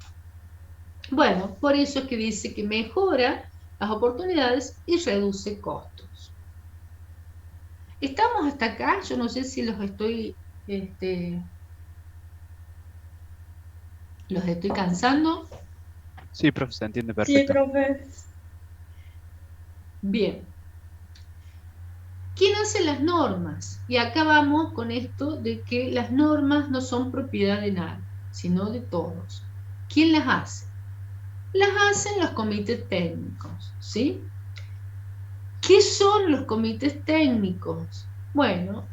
C: Bueno, por eso es que dice que mejora las oportunidades y reduce costos. ¿Estamos hasta acá? Yo no sé si los estoy cansando.
F: Sí, profe, se entiende
D: Sí,
F: perfecto.
D: profe.
C: Bien. ¿Quién hace las normas? Y acá vamos con esto de que las normas no son propiedad de nadie, sino de todos. ¿Quién las hace? Las hacen los comités técnicos, ¿sí? ¿Qué son los comités técnicos? Bueno,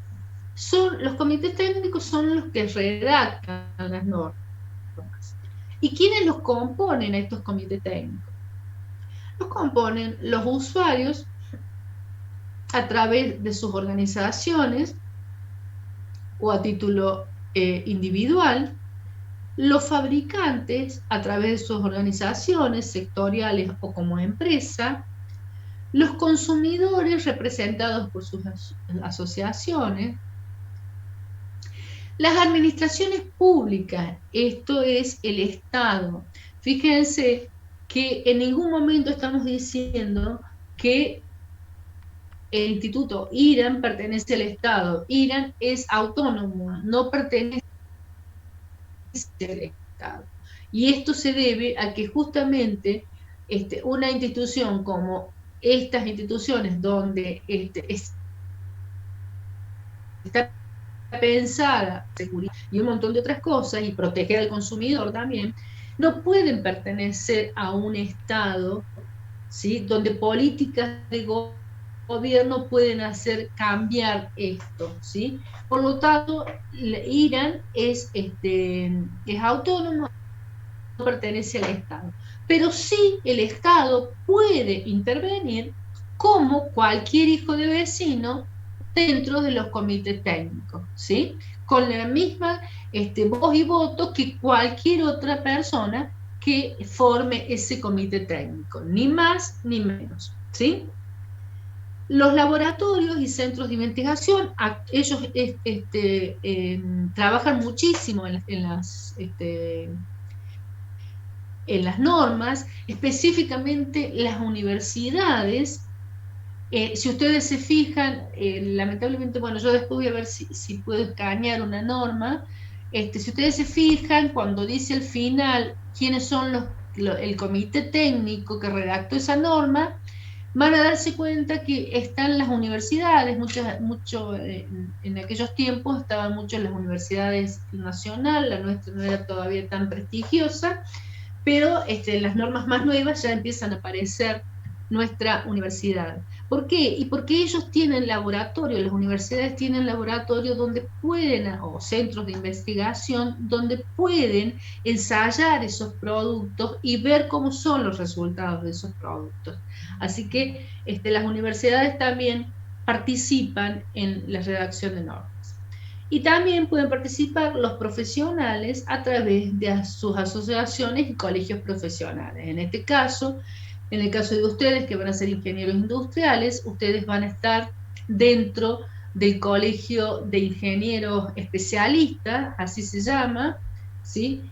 C: los comités técnicos son los que redactan las normas. ¿Y quiénes los componen a estos comités técnicos? Los componen los usuarios a través de sus organizaciones, o a título individual, los fabricantes, a través de sus organizaciones sectoriales o como empresa, los consumidores representados por sus asociaciones, las administraciones públicas, esto es el Estado. Fíjense que en ningún momento estamos diciendo que el Instituto IRAN pertenece al Estado. IRAN es autónomo, no pertenece al Estado. Y esto se debe a que justamente una institución como estas instituciones donde está pensada seguridad y un montón de otras cosas, y proteger al consumidor también, no pueden pertenecer a un Estado, ¿sí?, donde políticas de gobierno pueden hacer cambiar esto, ¿sí? Por lo tanto, IRAN es autónomo, no pertenece al Estado. Pero sí el Estado puede intervenir como cualquier hijo de vecino dentro de los comités técnicos, ¿sí? Con la misma voz y voto que cualquier otra persona que forme ese comité técnico, ni más ni menos, ¿sí? Los laboratorios y centros de investigación, ellos trabajan muchísimo en las normas, específicamente las universidades. Si ustedes se fijan, lamentablemente, bueno, yo después voy a ver si puedo escanear una norma. Si ustedes se fijan, cuando dice al final quiénes son el comité técnico que redactó esa norma, van a darse cuenta que están las universidades, en aquellos tiempos estaban mucho en las universidades nacionales, la nuestra no era todavía tan prestigiosa, pero en las normas más nuevas ya empiezan a aparecer nuestra universidad. ¿Por qué? Y porque ellos tienen laboratorio, las universidades tienen laboratorio donde pueden, o centros de investigación, donde pueden ensayar esos productos y ver cómo son los resultados de esos productos. Así que las universidades también participan en la redacción de normas. Y también pueden participar los profesionales a través de sus asociaciones y colegios profesionales. En este caso, en el caso de ustedes que van a ser ingenieros industriales, ustedes van a estar dentro del colegio de ingenieros especialistas, así se llama, ¿sí?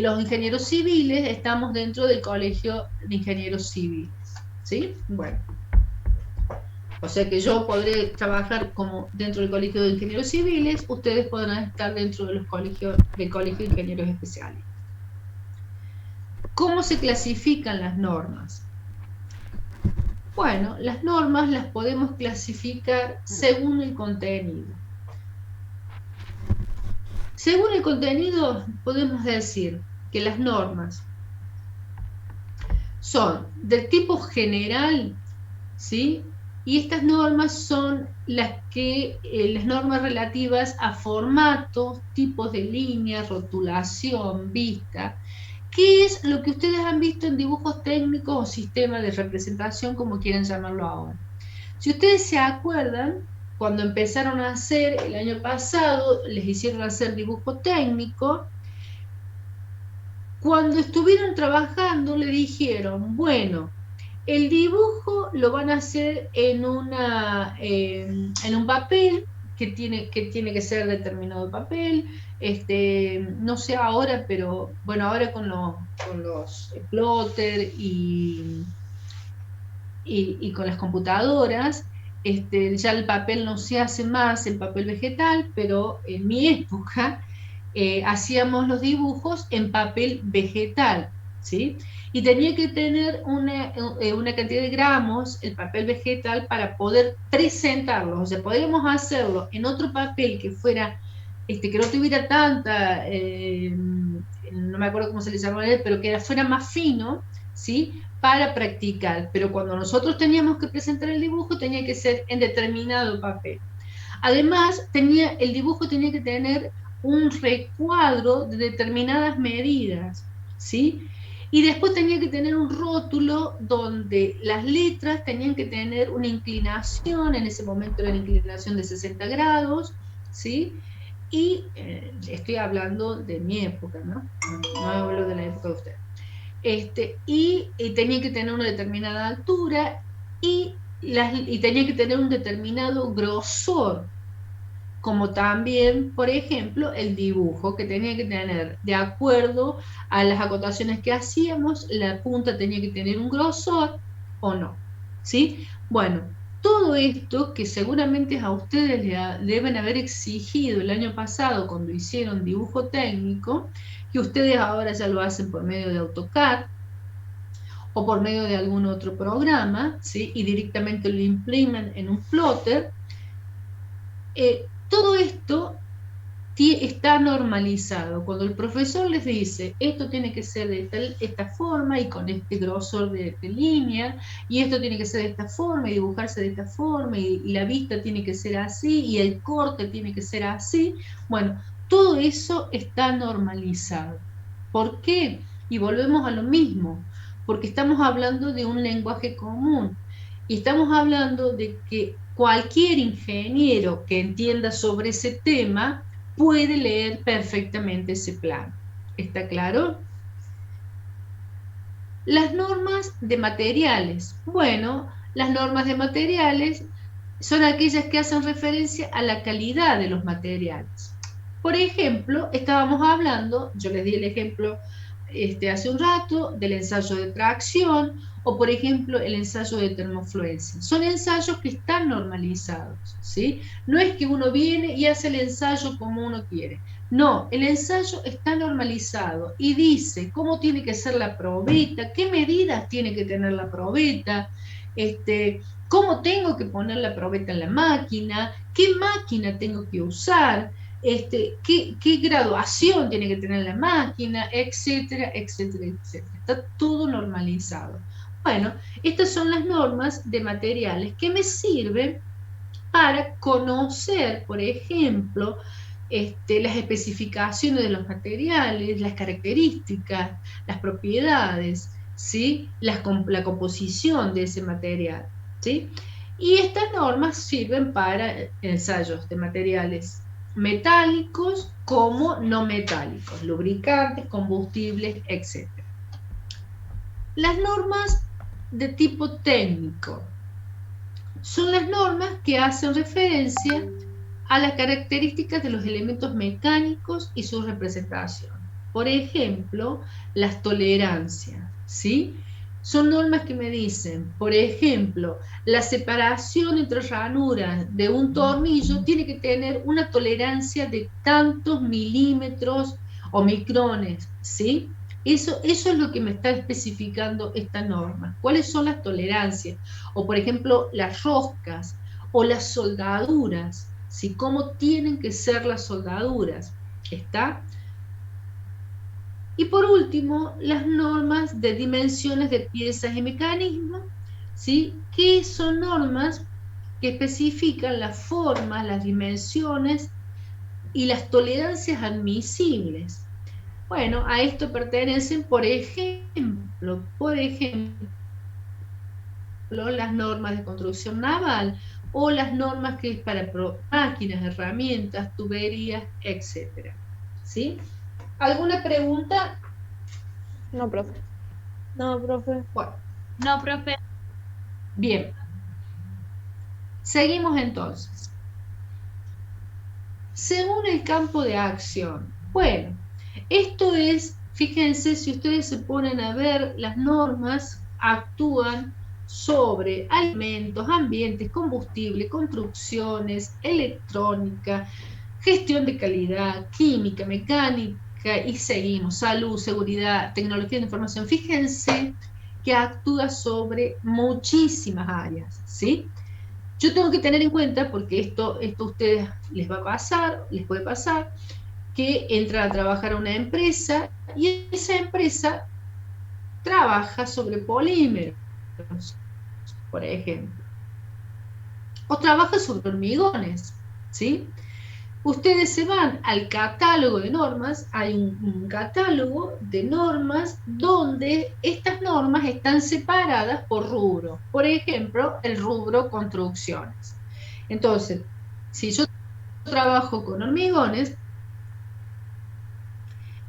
C: Los ingenieros civiles estamos dentro del colegio de ingenieros civiles, ¿sí? Bueno. O sea que yo podré trabajar como dentro del colegio de ingenieros civiles, ustedes podrán estar dentro de los colegios del colegio de ingenieros especiales. ¿Cómo se clasifican las normas? Bueno, las normas las podemos clasificar según el contenido. Según el contenido podemos decir que las normas son del tipo general, ¿sí? Y estas normas son las normas relativas a formatos, tipos de líneas, rotulación, vista, que es lo que ustedes han visto en dibujos técnicos o sistemas de representación, como quieran llamarlo ahora. Si ustedes se acuerdan, cuando empezaron a hacer el año pasado, les hicieron hacer dibujo técnico, cuando estuvieron trabajando le dijeron, bueno, el dibujo lo van a hacer en un papel que tiene que ser determinado papel, no sé ahora, pero bueno, ahora con los plotter y con las computadoras, ya el papel no se hace más, el papel vegetal, pero en mi época hacíamos los dibujos en papel vegetal, ¿sí? Y tenía que tener una cantidad de gramos el papel vegetal para poder presentarlo. O sea, podríamos hacerlo en otro papel que fuera, que no tuviera tanta, no me acuerdo cómo se le llamaba, pero que fuera más fino, ¿sí? Para practicar. Pero cuando nosotros teníamos que presentar el dibujo, tenía que ser en determinado papel. Además, el dibujo tenía que tener un recuadro de determinadas medidas, ¿sí? Y después tenía que tener un rótulo donde las letras tenían que tener una inclinación, en ese momento era una inclinación de 60 grados, ¿sí? y estoy hablando de mi época, ¿no? No hablo de la época de usted. Y tenía que tener una determinada altura y tenía que tener un determinado grosor, como también, por ejemplo, el dibujo que tenía que tener, de acuerdo a las acotaciones que hacíamos, la punta tenía que tener un grosor o no, ¿sí? Bueno, todo esto que seguramente a ustedes deben haber exigido el año pasado cuando hicieron dibujo técnico, que ustedes ahora ya lo hacen por medio de AutoCAD o por medio de algún otro programa, ¿sí? Y directamente lo imprimen en un plotter. Todo esto está normalizado. Cuando el profesor les dice, esto tiene que ser de esta forma y con este grosor de línea, y esto tiene que ser de esta forma y dibujarse de esta forma, y la vista tiene que ser así, y el corte tiene que ser así, bueno, todo eso está normalizado. ¿Por qué? Y volvemos a lo mismo, porque estamos hablando de un lenguaje común, y estamos hablando de que cualquier ingeniero que entienda sobre ese tema puede leer perfectamente ese plano. ¿Está claro? Las normas de materiales. Bueno, las normas de materiales son aquellas que hacen referencia a la calidad de los materiales. Por ejemplo, estábamos hablando, yo les di el ejemplo hace un rato, del ensayo de tracción, o por ejemplo el ensayo de termofluencia. Son ensayos que están normalizados, ¿sí? No es que uno viene y hace el ensayo como uno quiere. No, el ensayo está normalizado y dice cómo tiene que ser la probeta, qué medidas tiene que tener la probeta, cómo tengo que poner la probeta en la máquina, qué máquina tengo que usar, qué graduación tiene que tener la máquina, etcétera, etcétera, etcétera. Está todo normalizado. Bueno, estas son las normas de materiales que me sirven para conocer, por ejemplo, las especificaciones de los materiales, las características, las propiedades, ¿sí? La composición de ese material, ¿sí? Y estas normas sirven para ensayos de materiales metálicos como no metálicos, lubricantes, combustibles, etc. Las normas de tipo técnico son las normas que hacen referencia a las características de los elementos mecánicos y su representación. Por ejemplo, las tolerancias, ¿sí? Son normas que me dicen, por ejemplo, la separación entre ranuras de un tornillo tiene que tener una tolerancia de tantos milímetros o micrones, ¿sí? Eso es lo que me está especificando esta norma. ¿Cuáles son las tolerancias? O por ejemplo, las roscas o las soldaduras, ¿sí? ¿Cómo tienen que ser las soldaduras? ¿Está? Y por último, las normas de dimensiones de piezas y mecanismos, ¿sí? Que son normas que especifican las formas, las dimensiones y las tolerancias admisibles. Bueno, a esto pertenecen, por ejemplo, las normas de construcción naval o las normas que es para máquinas, herramientas, tuberías, etc. ¿Sí? ¿Alguna pregunta?
H: No, profe. No, profe.
C: Bueno.
H: No, profe.
C: Bien. Seguimos entonces. Según el campo de acción. Bueno, esto es, fíjense, si ustedes se ponen a ver, las normas actúan sobre alimentos, ambientes, combustible, construcciones, electrónica, gestión de calidad, química, mecánica, y seguimos, salud, seguridad, tecnología de información. Fíjense que actúa sobre muchísimas áreas, ¿sí? Yo tengo que tener en cuenta, porque esto a ustedes les va a pasar, les puede pasar, que entran a trabajar a una empresa y esa empresa trabaja sobre polímeros, por ejemplo, o trabaja sobre hormigones, ¿sí? Ustedes se van al catálogo de normas, hay un catálogo de normas donde estas normas están separadas por rubro. Por ejemplo, el rubro construcciones. Entonces, si yo trabajo con hormigones,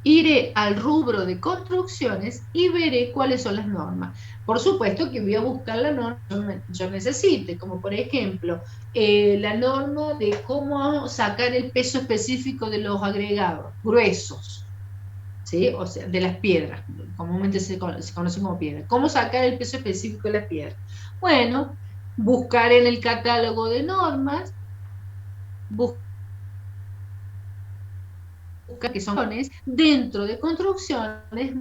C: iré al rubro de construcciones y veré cuáles son las normas. Por supuesto que voy a buscar la norma que yo necesite, como por ejemplo, la norma de cómo sacar el peso específico de los agregados gruesos, ¿sí? O sea, de las piedras, comúnmente se conocen como piedras. ¿Cómo sacar el peso específico de las piedras? Bueno, buscar en el catálogo de normas, buscar que son dentro de construcciones,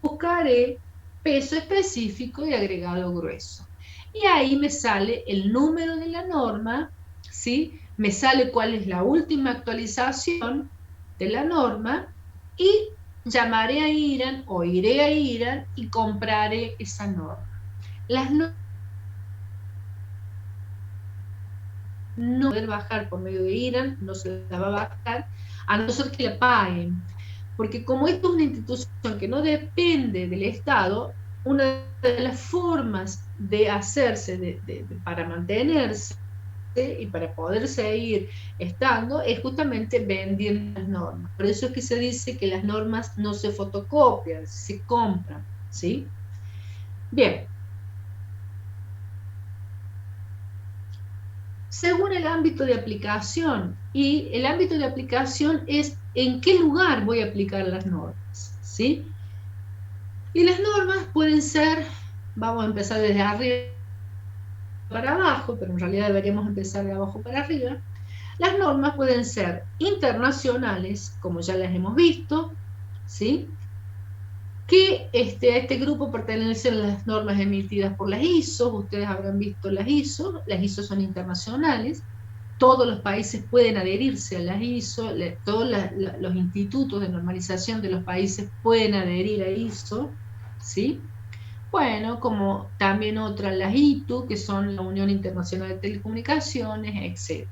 C: buscaré peso específico de agregado grueso. Y ahí me sale el número de la norma, ¿sí? Me sale cuál es la última actualización de la norma y llamaré a IRAN o iré a IRAN y compraré esa norma. Las normas no poder bajar por medio de IRAN, no se la va a bajar, a no ser que la paguen. Porque como esto es una institución que no depende del Estado, una de las formas de hacerse, para mantenerse y para poder seguir estando, es justamente vendiendo las normas. Por eso es que se dice que las normas no se fotocopian, se compran, ¿sí? Bien. Según el ámbito de aplicación, y el ámbito de aplicación es en qué lugar voy a aplicar las normas, ¿sí? Y las normas pueden ser, vamos a empezar desde arriba para abajo, pero en realidad deberíamos empezar de abajo para arriba. Las normas pueden ser internacionales, como ya las hemos visto, ¿sí? Que a este grupo pertenecen las normas emitidas por las ISO, ustedes habrán visto las ISO son internacionales, todos los países pueden adherirse a las ISO, todos los institutos de normalización de los países pueden adherir a ISO, ¿sí? Bueno, como también otras, las ITU, que son la Unión Internacional de Telecomunicaciones, etc.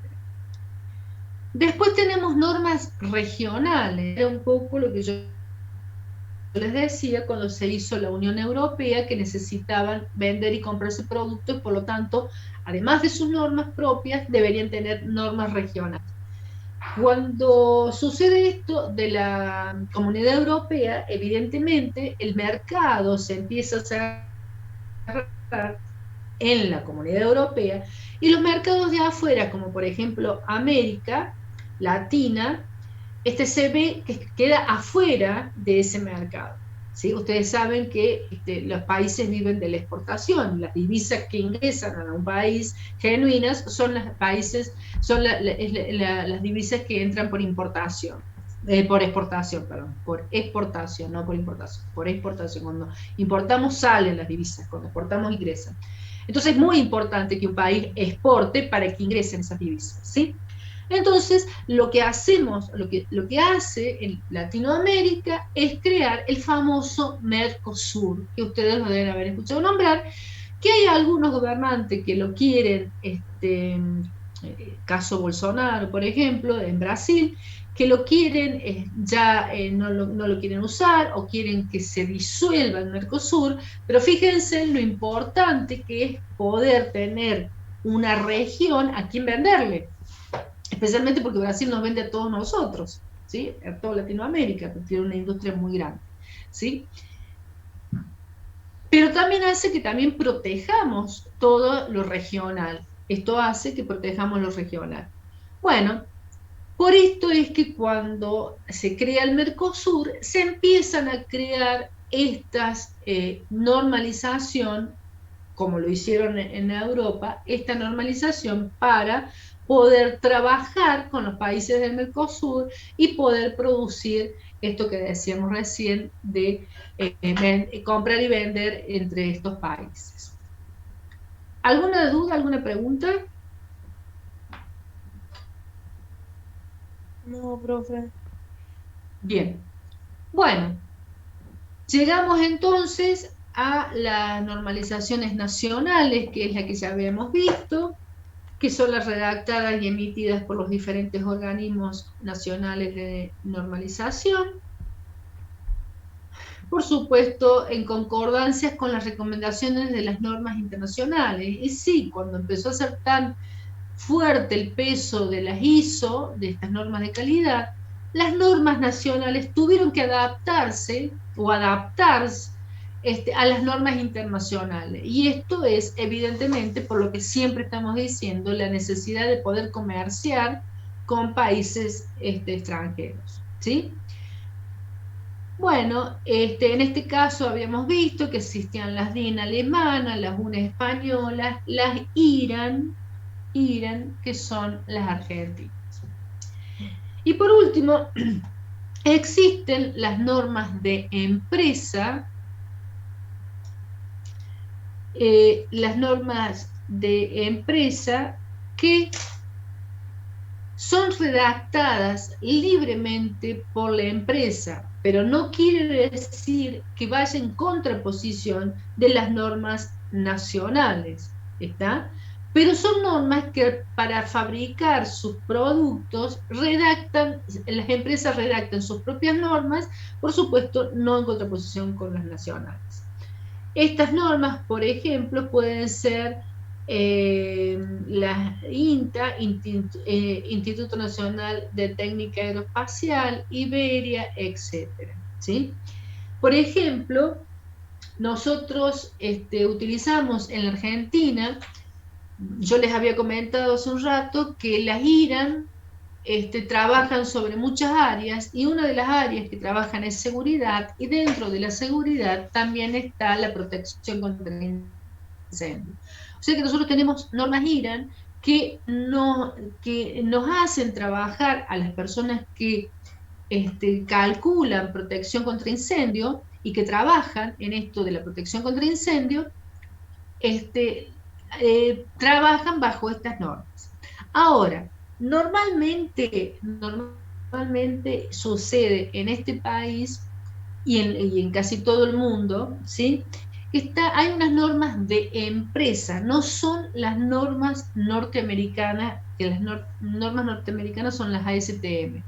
C: Después tenemos normas regionales, era un poco lo que yo les decía cuando se hizo la Unión Europea, que necesitaban vender y comprarse productos, por lo tanto, además de sus normas propias, deberían tener normas regionales. Cuando sucede esto de la Comunidad Europea, evidentemente el mercado se empieza a cerrar en la Comunidad Europea y los mercados de afuera, como por ejemplo América Latina, se ve que queda afuera de ese mercado, ¿sí? Ustedes saben que los países viven de la exportación, las divisas que ingresan a un país genuinas son las divisas que entran por importación, por exportación, perdón, por exportación, no por importación, por exportación. Cuando importamos salen las divisas, cuando exportamos ingresan. Entonces es muy importante que un país exporte para que ingresen esas divisas, ¿sí? Entonces, lo que hacemos, lo que hace en Latinoamérica es crear el famoso Mercosur, que ustedes lo deben haber escuchado nombrar, que hay algunos gobernantes que lo quieren, caso Bolsonaro, por ejemplo, en Brasil, que lo quieren, no lo quieren usar, o quieren que se disuelva el Mercosur, pero fíjense lo importante que es poder tener una región a quien venderle. Especialmente porque Brasil nos vende a todos nosotros, ¿sí? A toda Latinoamérica, que tiene una industria muy grande, ¿sí? Pero también hace que también protejamos todo lo regional. Esto hace que protejamos lo regional. Bueno, por esto es que cuando se crea el Mercosur, se empiezan a crear estas normalización, como lo hicieron en Europa, esta normalización para poder trabajar con los países del Mercosur y poder producir esto que decíamos recién de comprar y vender entre estos países. ¿Alguna duda, alguna pregunta?
H: No, profe.
C: Bien. Bueno, llegamos entonces a las normalizaciones nacionales, que es la que ya habíamos visto, que son las redactadas y emitidas por los diferentes organismos nacionales de normalización. Por supuesto, en concordancia con las recomendaciones de las normas internacionales. Y sí, cuando empezó a ser tan fuerte el peso de las ISO, de estas normas de calidad, las normas nacionales tuvieron que adaptarse o adaptarse a las normas internacionales. Y esto es evidentemente por lo que siempre estamos diciendo, la necesidad de poder comerciar con países extranjeros, ¿sí? Bueno, en este caso habíamos visto que existían las DIN alemanas, las UNE españolas, las IRAN, que son las argentinas. Y por último, existen las normas de empresa, que son redactadas libremente por la empresa, pero no quiere decir que vaya en contraposición de las normas nacionales, ¿está? Pero son normas que para fabricar sus productos las empresas redactan sus propias normas, por supuesto no en contraposición con las nacionales. Estas normas, por ejemplo, pueden ser la INTA, Instituto Nacional de Técnica Aeroespacial, Iberia, etc. ¿Sí? Por ejemplo, nosotros utilizamos en la Argentina, yo les había comentado hace un rato que las IRAN trabajan sobre muchas áreas, y una de las áreas que trabajan es seguridad, y dentro de la seguridad también está la protección contra incendios. O sea que nosotros tenemos normas IRAN que nos hacen trabajar a las personas que calculan protección contra incendio y que trabajan en esto de la protección contra incendio, trabajan bajo estas normas. Ahora, normalmente sucede en este país y en casi todo el mundo, ¿sí? Hay unas normas de empresa, no son las normas norteamericanas, que las normas norteamericanas son las ASTM.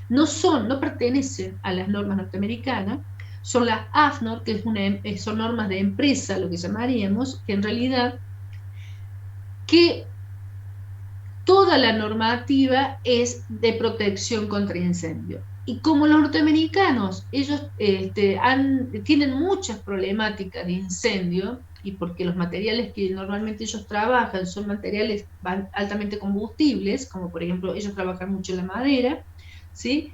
C: No pertenecen a las normas norteamericanas, son las AFNOR, que son normas de empresa, lo que llamaríamos, que en realidad que toda la normativa es de protección contra incendio. Y como los norteamericanos, ellos tienen muchas problemáticas de incendio, y porque los materiales que normalmente ellos trabajan son materiales altamente combustibles, como por ejemplo ellos trabajan mucho en la madera, ¿sí?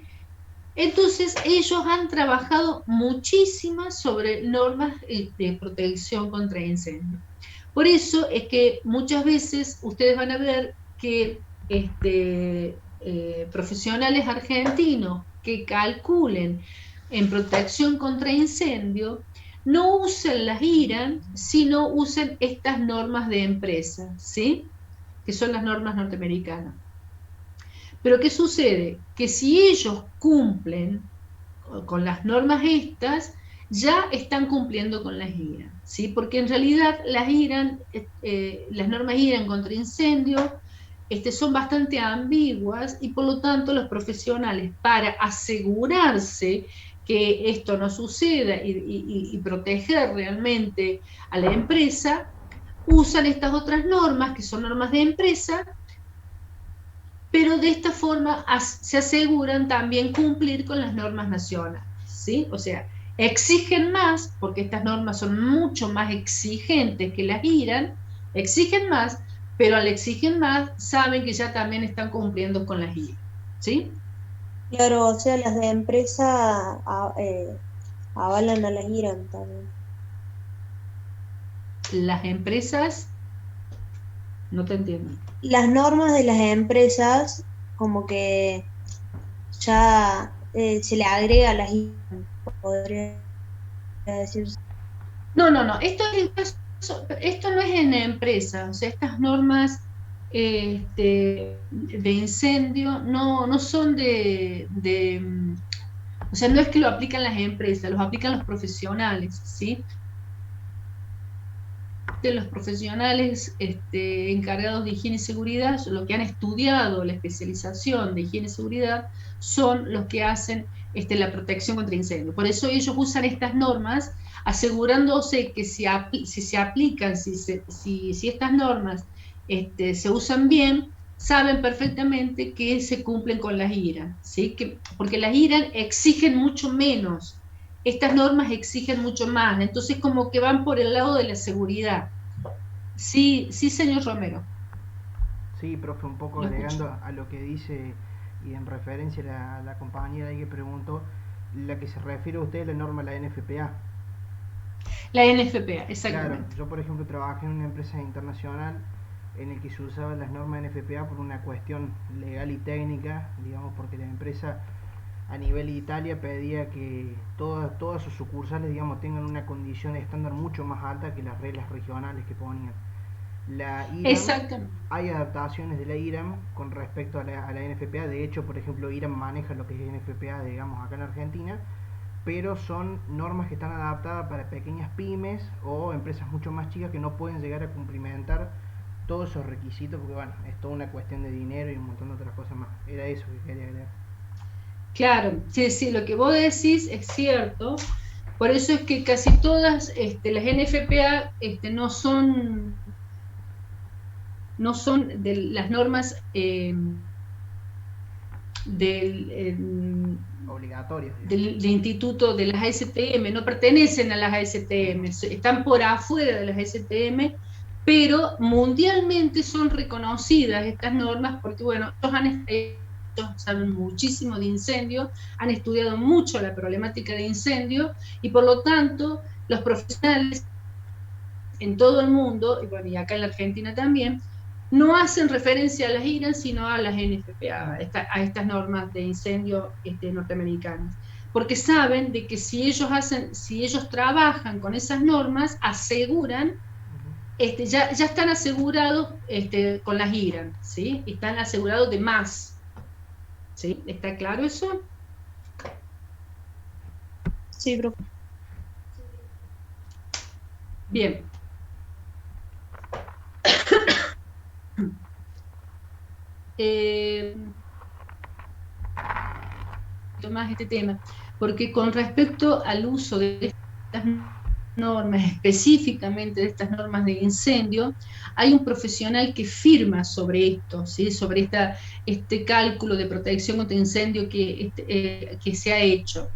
C: Entonces ellos han trabajado muchísimas sobre normas de protección contra incendio. Por eso es que muchas veces ustedes van a ver que profesionales argentinos que calculen en protección contra incendio no usen las IRAN, sino usen estas normas de empresa, ¿sí? Que son las normas norteamericanas. Pero ¿qué sucede? Que si ellos cumplen con las normas estas, ya están cumpliendo con las IRAN, ¿sí? Porque en realidad las IRAN, las normas IRAN contra incendio son bastante ambiguas, y por lo tanto los profesionales, para asegurarse que esto no suceda y proteger realmente a la empresa, usan estas otras normas, que son normas de empresa, pero de esta forma se aseguran también cumplir con las normas nacionales, ¿sí? O sea, exigen más, porque estas normas son mucho más exigentes que las IRAN, exigen más, pero al exigir más, saben que ya también están cumpliendo con las IRAN, ¿sí?
H: Claro, o sea, las de empresa avalan a las IRAN también.
C: Las empresas, no te entiendo.
H: Las normas de las empresas, como que ya se le agrega a las IRAN, podría decirse.
C: No, esto no es en empresa, o sea, estas normas de incendio no son o sea, no es que lo aplican las empresas, los aplican los profesionales, ¿sí? Los profesionales encargados de higiene y seguridad, lo que han estudiado la especialización de higiene y seguridad, son los que hacen la protección contra incendio. Por eso ellos usan estas normas, asegurándose que si se aplican, si estas normas se usan bien, saben perfectamente que se cumplen con las IRAN, ¿sí? Porque las IRAN exigen mucho menos, estas normas exigen mucho más, entonces como que van por el lado de la seguridad. Sí, sí, señor Romero.
A: Sí, profe, un poco
C: Lo
A: agregando
C: escucho.
A: a lo que dice y en referencia a la compañera ahí que preguntó, la que se refiere a usted es la norma de la NFPA.
C: La NFPA,
A: Claro,
C: exactamente.
A: yo por ejemplo trabajé en una empresa internacional en el que se usaban las normas de NFPA por una cuestión legal y técnica, digamos, porque la empresa a nivel Italia pedía que todas sus sucursales, digamos, tengan una condición estándar mucho más alta que las reglas regionales que ponían. La IRAM,
C: Exactamente.
A: hay adaptaciones de la IRAM con respecto a la NFPA. De hecho, por ejemplo, IRAM maneja lo que es NFPA, digamos, acá en Argentina, pero son normas que están adaptadas para pequeñas pymes o empresas mucho más chicas que no pueden llegar a cumplimentar todos esos requisitos, porque bueno, es toda una cuestión de dinero y un montón de otras cosas más. Era eso que quería agregar.
C: Claro, sí, sí, lo que vos decís es cierto. Por eso es que casi todas las NFPA no son de las normas del,
A: Obligatorias, digamos.
C: del instituto de las ASTM, no pertenecen a las ASTM, están por afuera de las ASTM, pero mundialmente son reconocidas estas normas porque, bueno, ellos saben muchísimo de incendios, han estudiado mucho la problemática de incendios y por lo tanto los profesionales en todo el mundo, y bueno, y acá en la Argentina también, no hacen referencia a las IRAN, sino a las NFPA, a estas normas de incendio norteamericanas. Porque saben de que si ellos trabajan con esas normas, aseguran, ya están asegurados con las IRAN, ¿sí? Están asegurados de más. ¿Sí? ¿Está claro eso?
H: Sí, profe.
C: Bien. Más este tema, porque con respecto al uso de estas normas, específicamente de estas normas de incendio, hay un profesional que firma sobre esto, ¿sí? Sobre este cálculo de protección contra incendio que se ha hecho.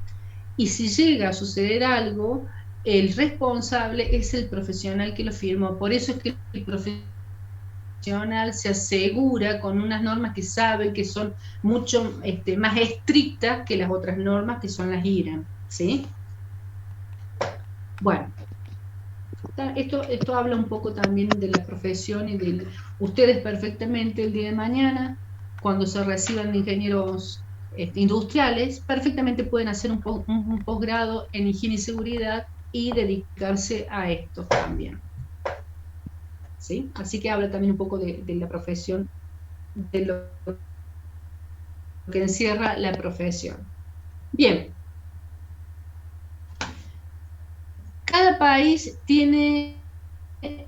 C: Y si llega a suceder algo, el responsable es el profesional que lo firmó. Por eso es que el profesional se asegura con unas normas que sabe que son mucho más estrictas que las otras normas que son las IRAM, ¿sí? Bueno, esto habla un poco también de la profesión y de ustedes perfectamente el día de mañana, cuando se reciban de ingenieros industriales, perfectamente pueden hacer un posgrado en higiene y seguridad y dedicarse a esto también. ¿Sí? Así que habla también un poco de la profesión, de lo que encierra la profesión. Bien. Cada país tiene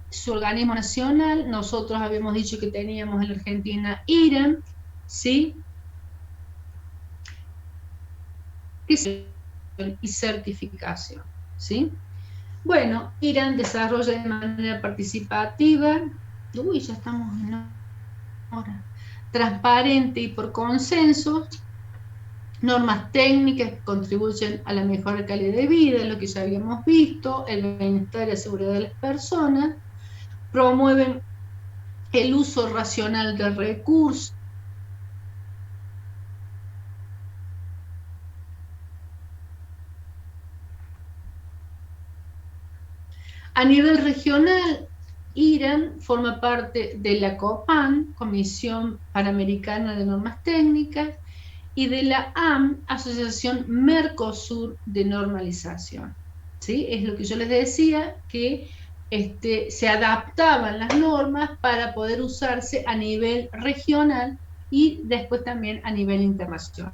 C: su organismo nacional. Nosotros habíamos dicho que teníamos en la Argentina IRAM, ¿sí? Y certificación, ¿sí? Bueno, IRAM desarrolla de manera participativa, ya estamos en hora, transparente y por consenso, normas técnicas que contribuyen a la mejor calidad de vida, lo que ya habíamos visto, el bienestar y la seguridad de las personas, promueven el uso racional del recurso, a nivel regional. IRAN forma parte de la COPAN, Comisión Panamericana de Normas Técnicas, y de la AM, Asociación Mercosur de Normalización. ¿Sí? Es lo que yo les decía, que se adaptaban las normas para poder usarse a nivel regional y después también a nivel internacional.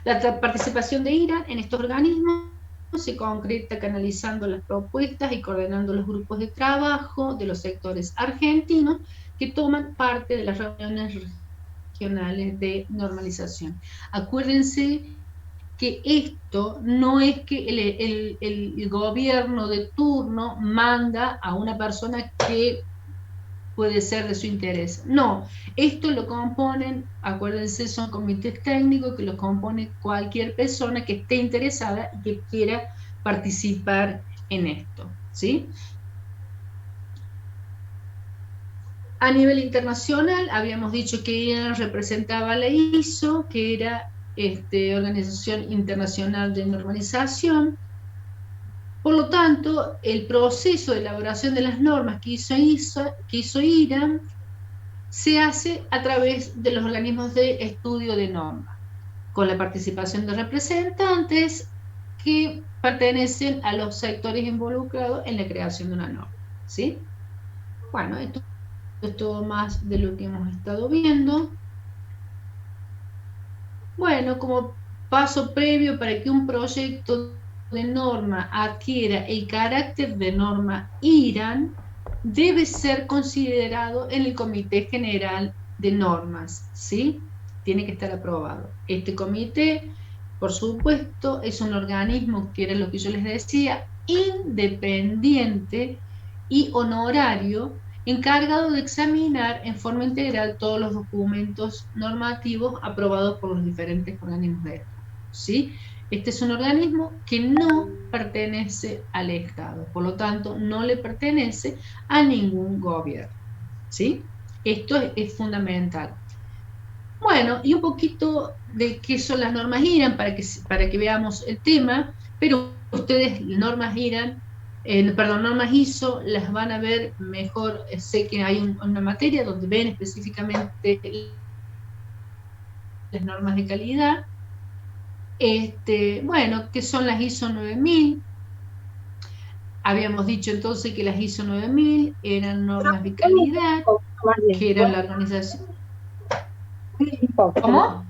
C: La participación de IRAN en estos organismos se concreta canalizando las propuestas y coordinando los grupos de trabajo de los sectores argentinos que toman parte de las reuniones regionales de normalización. Acuérdense que esto no es que el gobierno de turno manda a una persona que puede ser de su interés. No, esto lo componen, acuérdense, son comités técnicos que lo compone cualquier persona que esté interesada y que quiera participar en esto, ¿sí? A nivel internacional, habíamos dicho que IRAN representaba la ISO, que era Organización Internacional de Normalización. Por lo tanto, el proceso de elaboración de las normas que hizo IRAN se hace a través de los organismos de estudio de normas, con la participación de representantes que pertenecen a los sectores involucrados en la creación de una norma, ¿sí? Bueno, esto es todo más de lo que hemos estado viendo. Bueno, como paso previo para que un proyecto de norma adquiera el carácter de norma IRAN, debe ser considerado en el Comité General de Normas, ¿sí? Tiene que estar aprobado. Este comité, por supuesto, es un organismo, que era lo que yo les decía, independiente y honorario, encargado de examinar en forma integral todos los documentos normativos aprobados por los diferentes organismos de Estado, ¿sí? Este es un organismo que no pertenece al Estado, por lo tanto, no le pertenece a ningún gobierno, ¿sí? Esto es fundamental. Bueno, y un poquito de qué son las normas IRAN para que veamos el tema, pero ustedes normas IRAN, normas ISO, las van a ver mejor. Sé que hay una materia donde ven específicamente las normas de calidad. Bueno, ¿qué son las ISO 9000? Habíamos dicho entonces que las ISO 9000 eran normas de calidad, que eran la organización. ¿Cómo?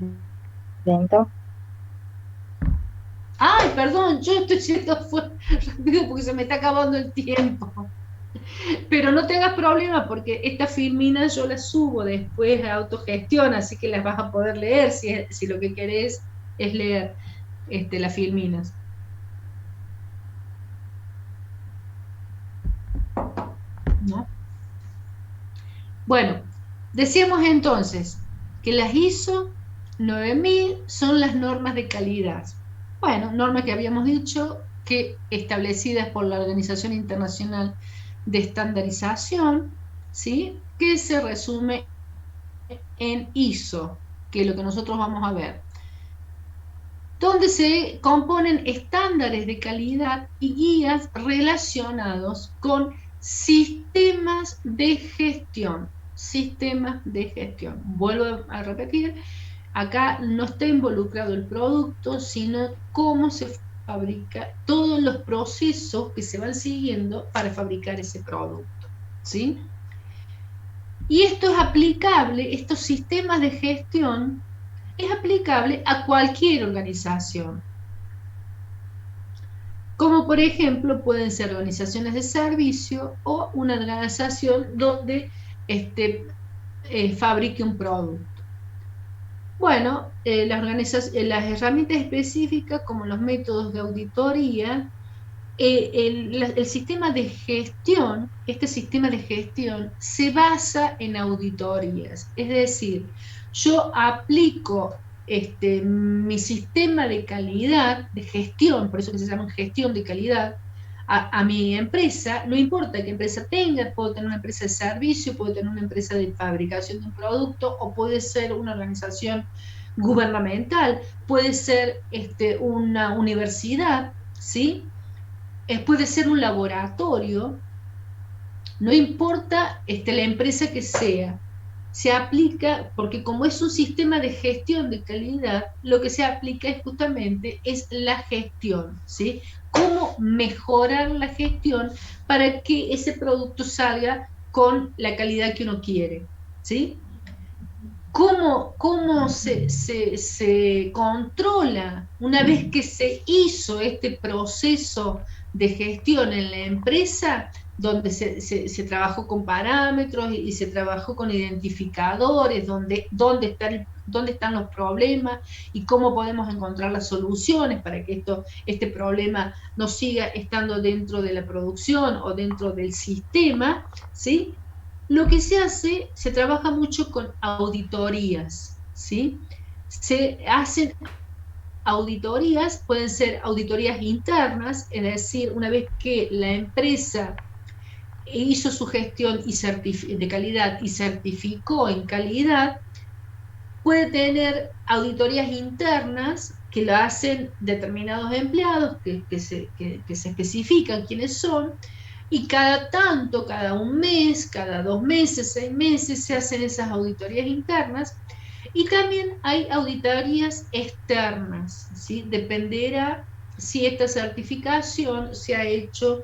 I: Lento.
C: Ay, perdón, yo estoy yendo rápido porque se me está acabando el tiempo. Pero no tengas problema porque estas filminas yo las subo después a autogestión, así que las vas a poder leer si lo que querés es leer las filminas. ¿No? Bueno, decíamos entonces que las ISO 9000 son las normas de calidad. Bueno, normas que habíamos dicho que establecidas por la Organización Internacional de Estandarización, ¿sí? Que se resume en ISO, que es lo que nosotros vamos a ver, donde se componen estándares de calidad y guías relacionados con sistemas de gestión. Sistemas de gestión. Vuelvo a repetir, acá no está involucrado el producto, sino cómo se fabrica, todos los procesos que se van siguiendo para fabricar ese producto, ¿sí? Y esto es aplicable, estos sistemas de gestión, es aplicable a cualquier organización. Como por ejemplo pueden ser organizaciones de servicio o una organización donde fabrique un producto. Bueno, las herramientas específicas como los métodos de auditoría, el sistema de gestión, este sistema de gestión se basa en auditorías, es decir, yo aplico mi sistema de calidad, de gestión, por eso que se llama gestión de calidad, a mi empresa, no importa qué empresa tenga, puedo tener una empresa de servicio, puedo tener una empresa de fabricación de un producto, o puede ser una organización gubernamental, puede ser una universidad, ¿sí? Puede ser un laboratorio, no importa la empresa que sea, se aplica, porque como es un sistema de gestión de calidad, lo que se aplica justamente es la gestión, ¿sí? Cómo mejorar la gestión para que ese producto salga con la calidad que uno quiere, ¿sí? ¿Cómo se controla una vez que se hizo este proceso de gestión en la empresa, donde se trabajó con parámetros y se trabajó con identificadores, dónde están los problemas y cómo podemos encontrar las soluciones para que este problema no siga estando dentro de la producción o dentro del sistema, ¿sí? Lo que se hace, se trabaja mucho con auditorías, ¿sí? Se hacen auditorías, pueden ser auditorías internas, es decir, una vez que la empresa hizo su gestión de calidad y certificó en calidad, puede tener auditorías internas que lo hacen determinados empleados que se especifican quiénes son, y cada tanto, cada un mes, cada 2 meses, 6 meses, se hacen esas auditorías internas. Y también hay auditorías externas, ¿sí? Dependerá si esta certificación se ha hecho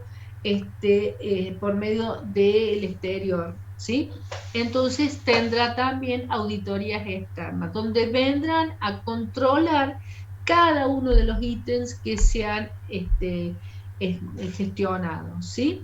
C: por medio del exterior, ¿sí? Entonces tendrá también auditorías externas, donde vendrán a controlar cada uno de los ítems que se han gestionado, ¿sí?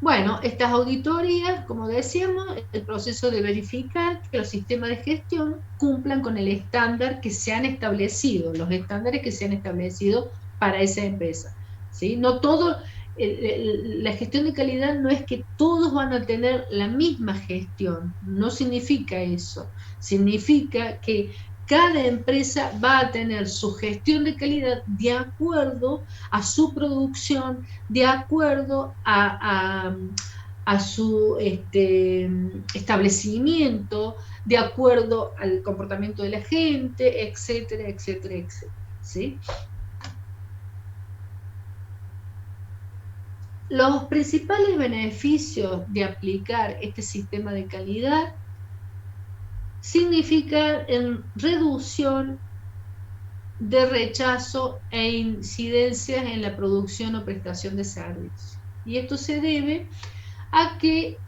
C: Bueno, estas auditorías, como decíamos, el proceso de verificar que los sistemas de gestión cumplan con el estándar que se han establecido, los estándares que se han establecido para esa empresa, ¿sí? No todo, la gestión de calidad no es que todos van a tener la misma gestión, no significa eso, significa que cada empresa va a tener su gestión de calidad de acuerdo a su producción, de acuerdo a su establecimiento, de acuerdo al comportamiento de la gente, etcétera, etcétera, etcétera, ¿sí? Los principales beneficios de aplicar este sistema de calidad significan en reducción de rechazo e incidencias en la producción o prestación de servicios. Y esto se debe a que,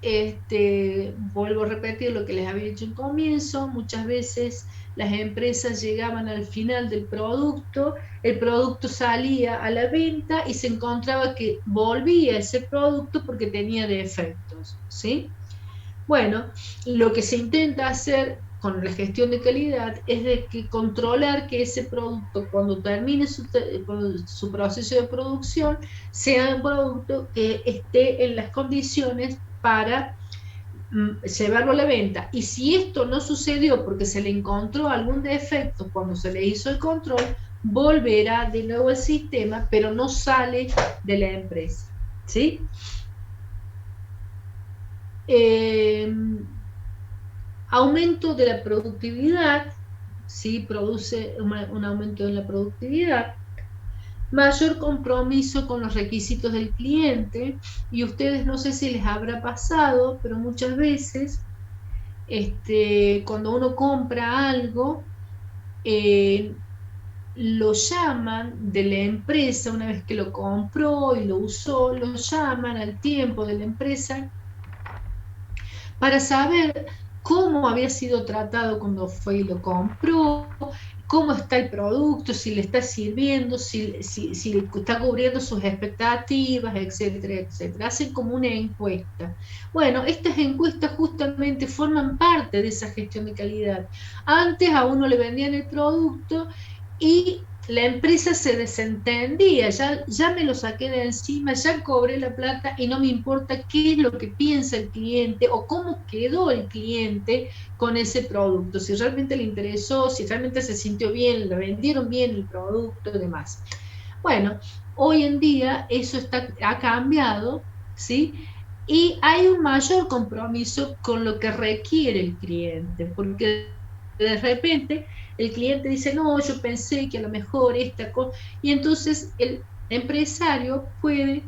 C: vuelvo a repetir lo que les había dicho en comienzo, muchas veces las empresas llegaban al final del producto, el producto salía a la venta y se encontraba que volvía ese producto porque tenía defectos, ¿sí? Bueno, lo que se intenta hacer con la gestión de calidad es de que controlar que ese producto, cuando termine su proceso de producción, sea un producto que esté en las condiciones para llevarlo a la venta. Y si esto no sucedió porque se le encontró algún defecto cuando se le hizo el control, volverá de nuevo al sistema, pero no sale de la empresa, ¿sí? Aumento de la productividad, ¿sí? Produce un aumento en la productividad, mayor compromiso con los requisitos del cliente, y ustedes no sé si les habrá pasado, pero muchas veces cuando uno compra algo, lo llaman de la empresa una vez que lo compró y lo usó, lo llaman al tiempo de la empresa para saber cómo había sido tratado cuando fue y lo compró, cómo está el producto, si le está sirviendo, si está cubriendo sus expectativas, etcétera, etcétera. Hacen como una encuesta. Bueno, estas encuestas justamente forman parte de esa gestión de calidad. Antes a uno le vendían el producto y la empresa se desentendía, ya me lo saqué de encima, ya cobré la plata y no me importa qué es lo que piensa el cliente o cómo quedó el cliente con ese producto, si realmente le interesó, si realmente se sintió bien, le vendieron bien el producto y demás. Bueno, hoy en día eso ha cambiado, ¿sí? Y hay un mayor compromiso con lo que requiere el cliente, porque de repente el cliente dice, no, yo pensé que a lo mejor esta cosa, y entonces el empresario puede,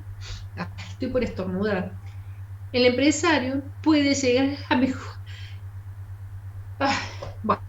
C: estoy por estornudar, el empresario puede llegar a mejor, bueno.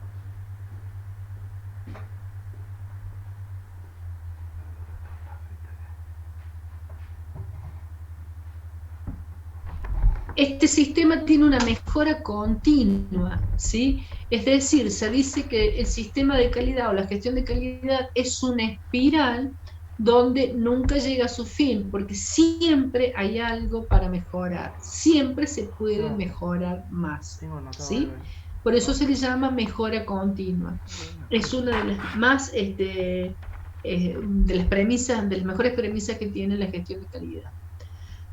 C: Este sistema tiene una mejora continua, ¿sí? Es decir, se dice que el sistema de calidad o la gestión de calidad es una espiral donde nunca llega a su fin, porque siempre hay algo para mejorar, siempre se puede mejorar más, ¿sí? Por eso se le llama mejora continua. Es una de las más, de las premisas, de las mejores premisas que tiene la gestión de calidad.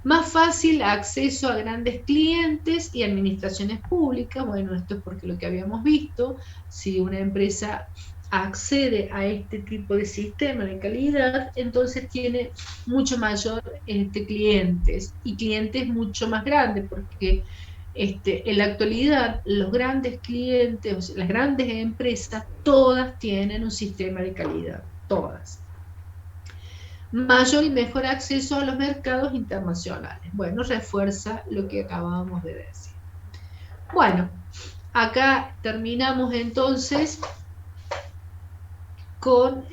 C: Más fácil acceso a grandes clientes y administraciones públicas. Bueno, esto es porque lo que habíamos visto, si una empresa accede a este tipo de sistema de calidad, entonces tiene mucho mayor clientes y clientes mucho más grandes, porque en la actualidad los grandes clientes, o sea, las grandes empresas, todas tienen un sistema de calidad, todas. Mayor y mejor acceso a los mercados internacionales. Bueno, refuerza lo que acabábamos de decir. Bueno, acá terminamos entonces con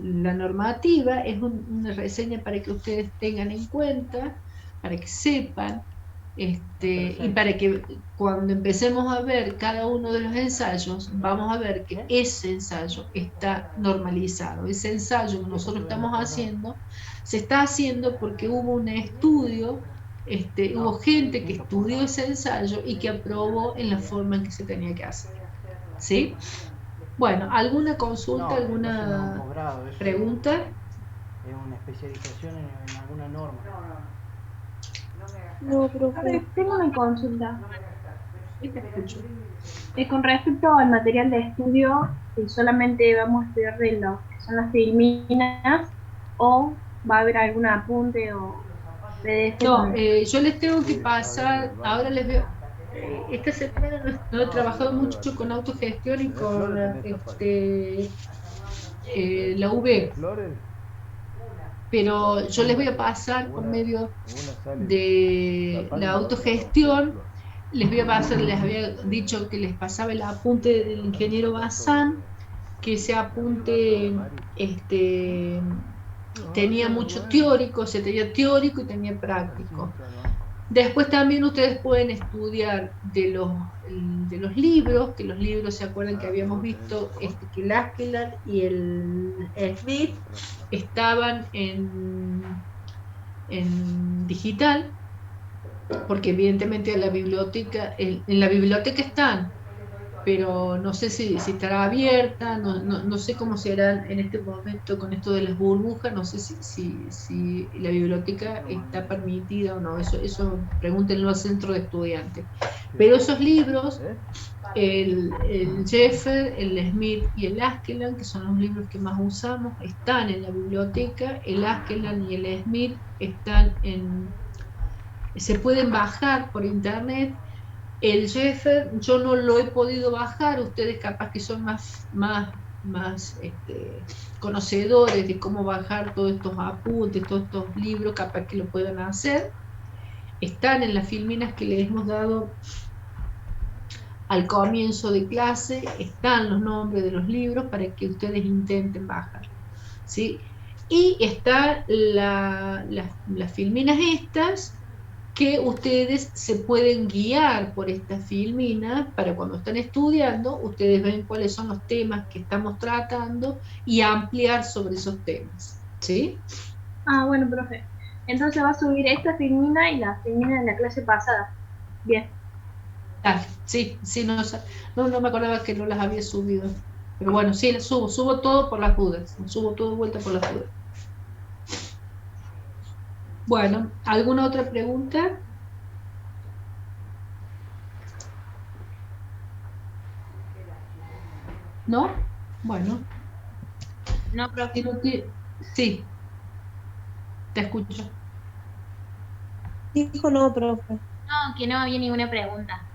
C: la normativa. Es una reseña para que ustedes tengan en cuenta, para que sepan, y para que cuando empecemos a ver cada uno de los ensayos, vamos a ver que ese ensayo está normalizado. Ese ensayo que nosotros estamos haciendo, se está haciendo porque hubo un estudio, hubo gente que estudió ese ensayo y que aprobó en la forma en que se tenía que hacer. ¿Sí? Bueno, ¿alguna consulta, alguna pregunta?
A: Es una especialización en alguna norma.
D: No, profe, tengo una consulta.
C: Sí, te escucho.
D: Con respecto al material de estudio, si solamente vamos a estudiar de lo que son las filminas, o va a haber algún apunte o PDF.
C: No, yo les tengo que pasar, ahora les veo, esta semana no he trabajado mucho con autogestión y con la UB, pero yo les voy a pasar por medio de la autogestión, les voy a pasar, les había dicho que les pasaba el apunte del ingeniero Bazán, que ese apunte tenía mucho teórico, se tenía teórico y tenía práctico. Después también ustedes pueden estudiar de los libros, que los libros, se acuerdan que habíamos visto que el Askeland y el Smith estaban en digital, porque evidentemente en la biblioteca están, pero no sé si estará abierta, no sé cómo será en este momento con esto de las burbujas, no sé si la biblioteca está permitida o no, eso pregúntenlo al centro de estudiantes. Pero esos libros, el Jeffer, el Smith y el Askeland, que son los libros que más usamos, están en la biblioteca. El Askeland y el Smith se pueden bajar por internet. El Jeffer yo no lo he podido bajar, ustedes capaz que son más conocedores de cómo bajar todos estos apuntes, todos estos libros, capaz que lo puedan hacer. Están en las filminas que les hemos dado al comienzo de clase, están los nombres de los libros para que ustedes intenten bajar, ¿sí? Y están las filminas estas, que ustedes se pueden guiar por esta filmina para cuando están estudiando, ustedes ven cuáles son los temas que estamos tratando y ampliar sobre esos temas, ¿sí?
D: Ah, bueno, profe. Entonces va a subir esta filmina y la filmina de la clase pasada. Bien.
C: Dale, sí, no me acordaba que no las había subido. Pero bueno, sí, las subo todo por las dudas, subo todo de vuelta por las dudas. Bueno, ¿alguna otra pregunta? ¿No? Bueno.
H: No, profe.
C: Sí, te escucho.
H: Dijo no, profe.
I: No, que no había ninguna pregunta.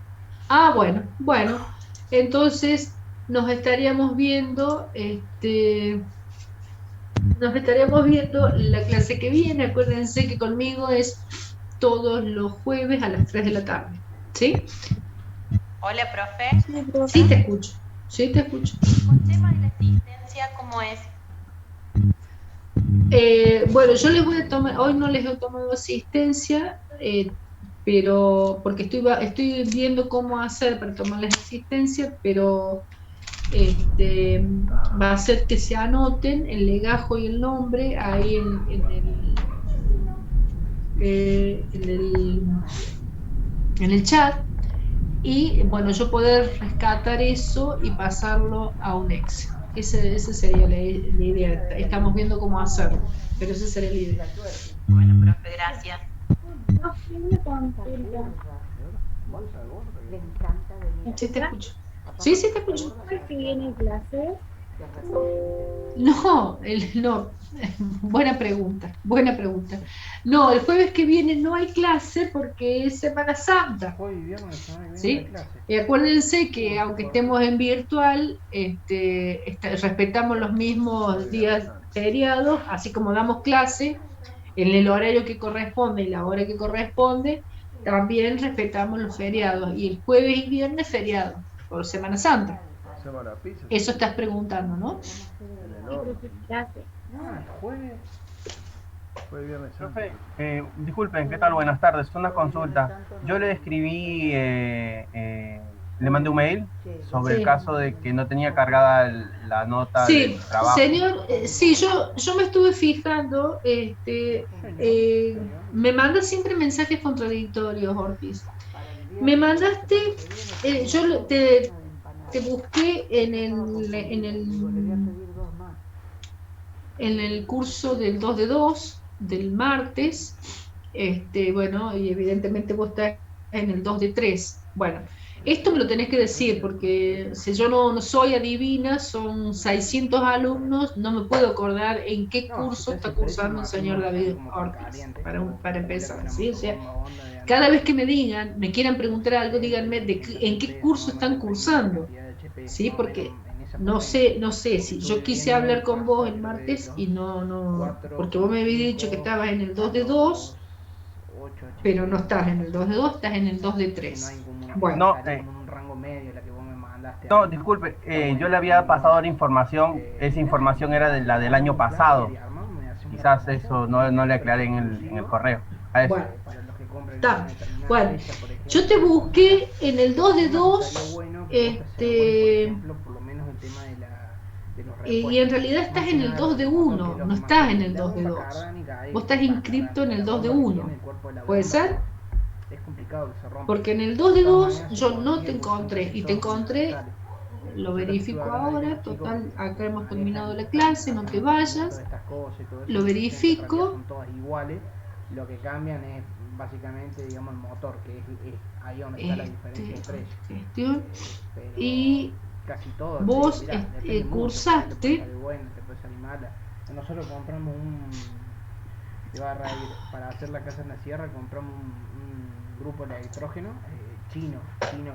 C: Ah, bueno, entonces nos estaríamos viendo, la clase que viene. Acuérdense que conmigo es todos los jueves a las 3 de la tarde, ¿sí?
I: Hola, profe.
H: Sí, profe.
C: Sí, te escucho. Sí, te escucho.
I: ¿El tema de la asistencia cómo es?
C: Bueno, yo les voy a tomar, hoy no les he tomado asistencia, pero porque estoy viendo cómo hacer para tomarles asistencia, pero va a ser que se anoten el legajo y el nombre ahí en el chat, y bueno, yo poder rescatar eso y pasarlo a un Excel. Esa sería la idea. Estamos viendo cómo hacerlo, pero esa sería la idea.
I: Bueno, profe, gracias.
D: Una consulta.
B: Le encanta venir
C: Sí, te escucho. Sí, sí, te escucho.
D: ¿Cuál que viene en clase?
C: No, no. Buena pregunta, buena pregunta. No, el jueves que viene no hay clase porque es Semana Santa.
A: Hoy viernes, semana que viene,
C: ¿Sí?
A: no hay clase.
C: Y acuérdense que aunque estemos en virtual, respetamos los mismos días feriados, así como damos clase en el horario que corresponde y la hora que corresponde, también respetamos los feriados. Y el jueves y viernes feriado, por Semana Santa. Eso estás preguntando, ¿no?
D: Gracias.
A: Ah, jueves.
J: Profe, disculpen, ¿qué tal? Buenas tardes. Una consulta. Yo le escribí, le mandé un mail sobre
C: Sí.
J: el caso de que no tenía cargada la nota
C: Sí,
J: del trabajo.
C: señor, sí, yo me estuve fijando, me mandas siempre mensajes contradictorios, Ortiz. Me mandaste, te busqué en el curso del 2 de 2 del martes, bueno, y evidentemente vos estás en el 2 de 3. Bueno, esto me lo tenés que decir, porque si yo no soy adivina, son 600 alumnos, no me puedo acordar en qué curso está cursando el señor David Ortiz, para empezar, ¿sí? O sea, cada vez que me digan, me quieran preguntar algo, díganme en qué curso están cursando, ¿sí? Porque no sé si yo quise hablar con vos el martes y no, porque vos me habías dicho que estabas en el 2 de 2, pero no estás en el 2 de 2, estás en el 2 de 3. Bueno,
J: No, disculpe, yo le había pasado la información, esa información era de la del año pasado. Quizás eso no le aclaré en el correo. A eso.
C: bueno, está. Bueno, yo te busqué en el 2 de 2, y en realidad estás en el 2 de 1, no estás en el 2 de 2. Vos estás inscripto en el 2 de 1. ¿Puede ser? Porque en el 2 de 2 yo no te encontré, y te encontré, lo verifico ahora, total, acá hemos terminado la clase, no te vayas, lo verifico.
A: Lo que cambian es básicamente, digamos, el motor, que es ahí donde está la diferencia de precio.
C: Gestión. Y
A: casi todo.
C: vos
A: Depende mucho,
C: cursaste.
A: te puede salir buena, te puede salir mala. Nosotros compramos te va a reír, para hacer la casa en la sierra, compramos un grupo de electrógeno chino,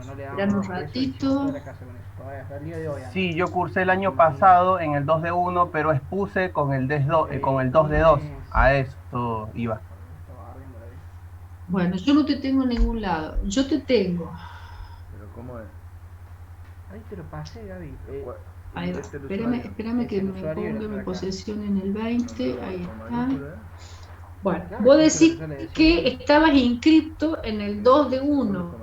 A: no le damos
C: Esperame un
A: precio,
C: ratito.
A: hicimos toda la casa con eso, todavía hasta el día de hoy.
J: Sí, yo cursé el año pasado en el 2 de 1, pero expuse con el 2 de 2. A esto iba.
C: Bueno, yo no te tengo en ningún lado, yo te tengo.
K: ¿Pero cómo es?
A: Ahí te lo pasé, Gaby.
C: Ahí va, espérame que me ponga mi posesión en el 20, ahí está. Bueno, vos decís que estabas inscripto en el 2 de 1.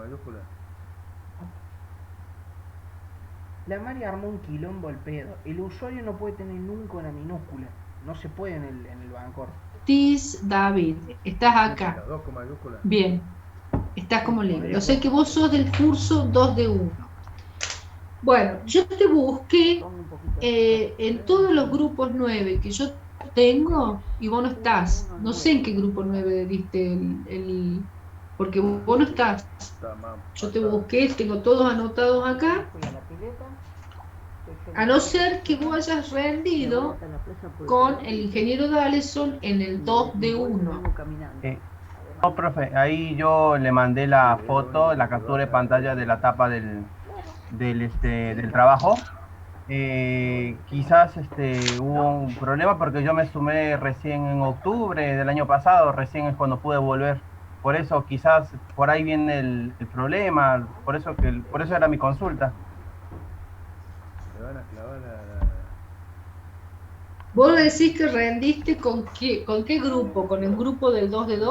A: La Mari armó un quilombo al pedo. El usuario no puede tener nunca una minúscula. No se puede en el Bancor.
C: Ortiz David, estás acá. Bien, estás como libre. Yo sé que vos sos del curso 2 de 1. Bueno, yo te busqué en todos los grupos 9 que yo tengo y vos no estás. No sé en qué grupo 9 diste porque vos no estás. Yo te busqué, tengo todos anotados acá. A no ser que vos hayas rendido con el ingeniero D'Alesson en el 2 de 1.
J: No, profe, ahí yo le mandé la foto, la captura de pantalla de la tapa del trabajo. Quizás hubo un problema porque yo me sumé recién en octubre del año pasado, recién es cuando pude volver. Por eso quizás por ahí viene el problema, por eso era mi consulta.
C: Vos decís que rendiste con qué grupo, con el grupo del 2 de 2.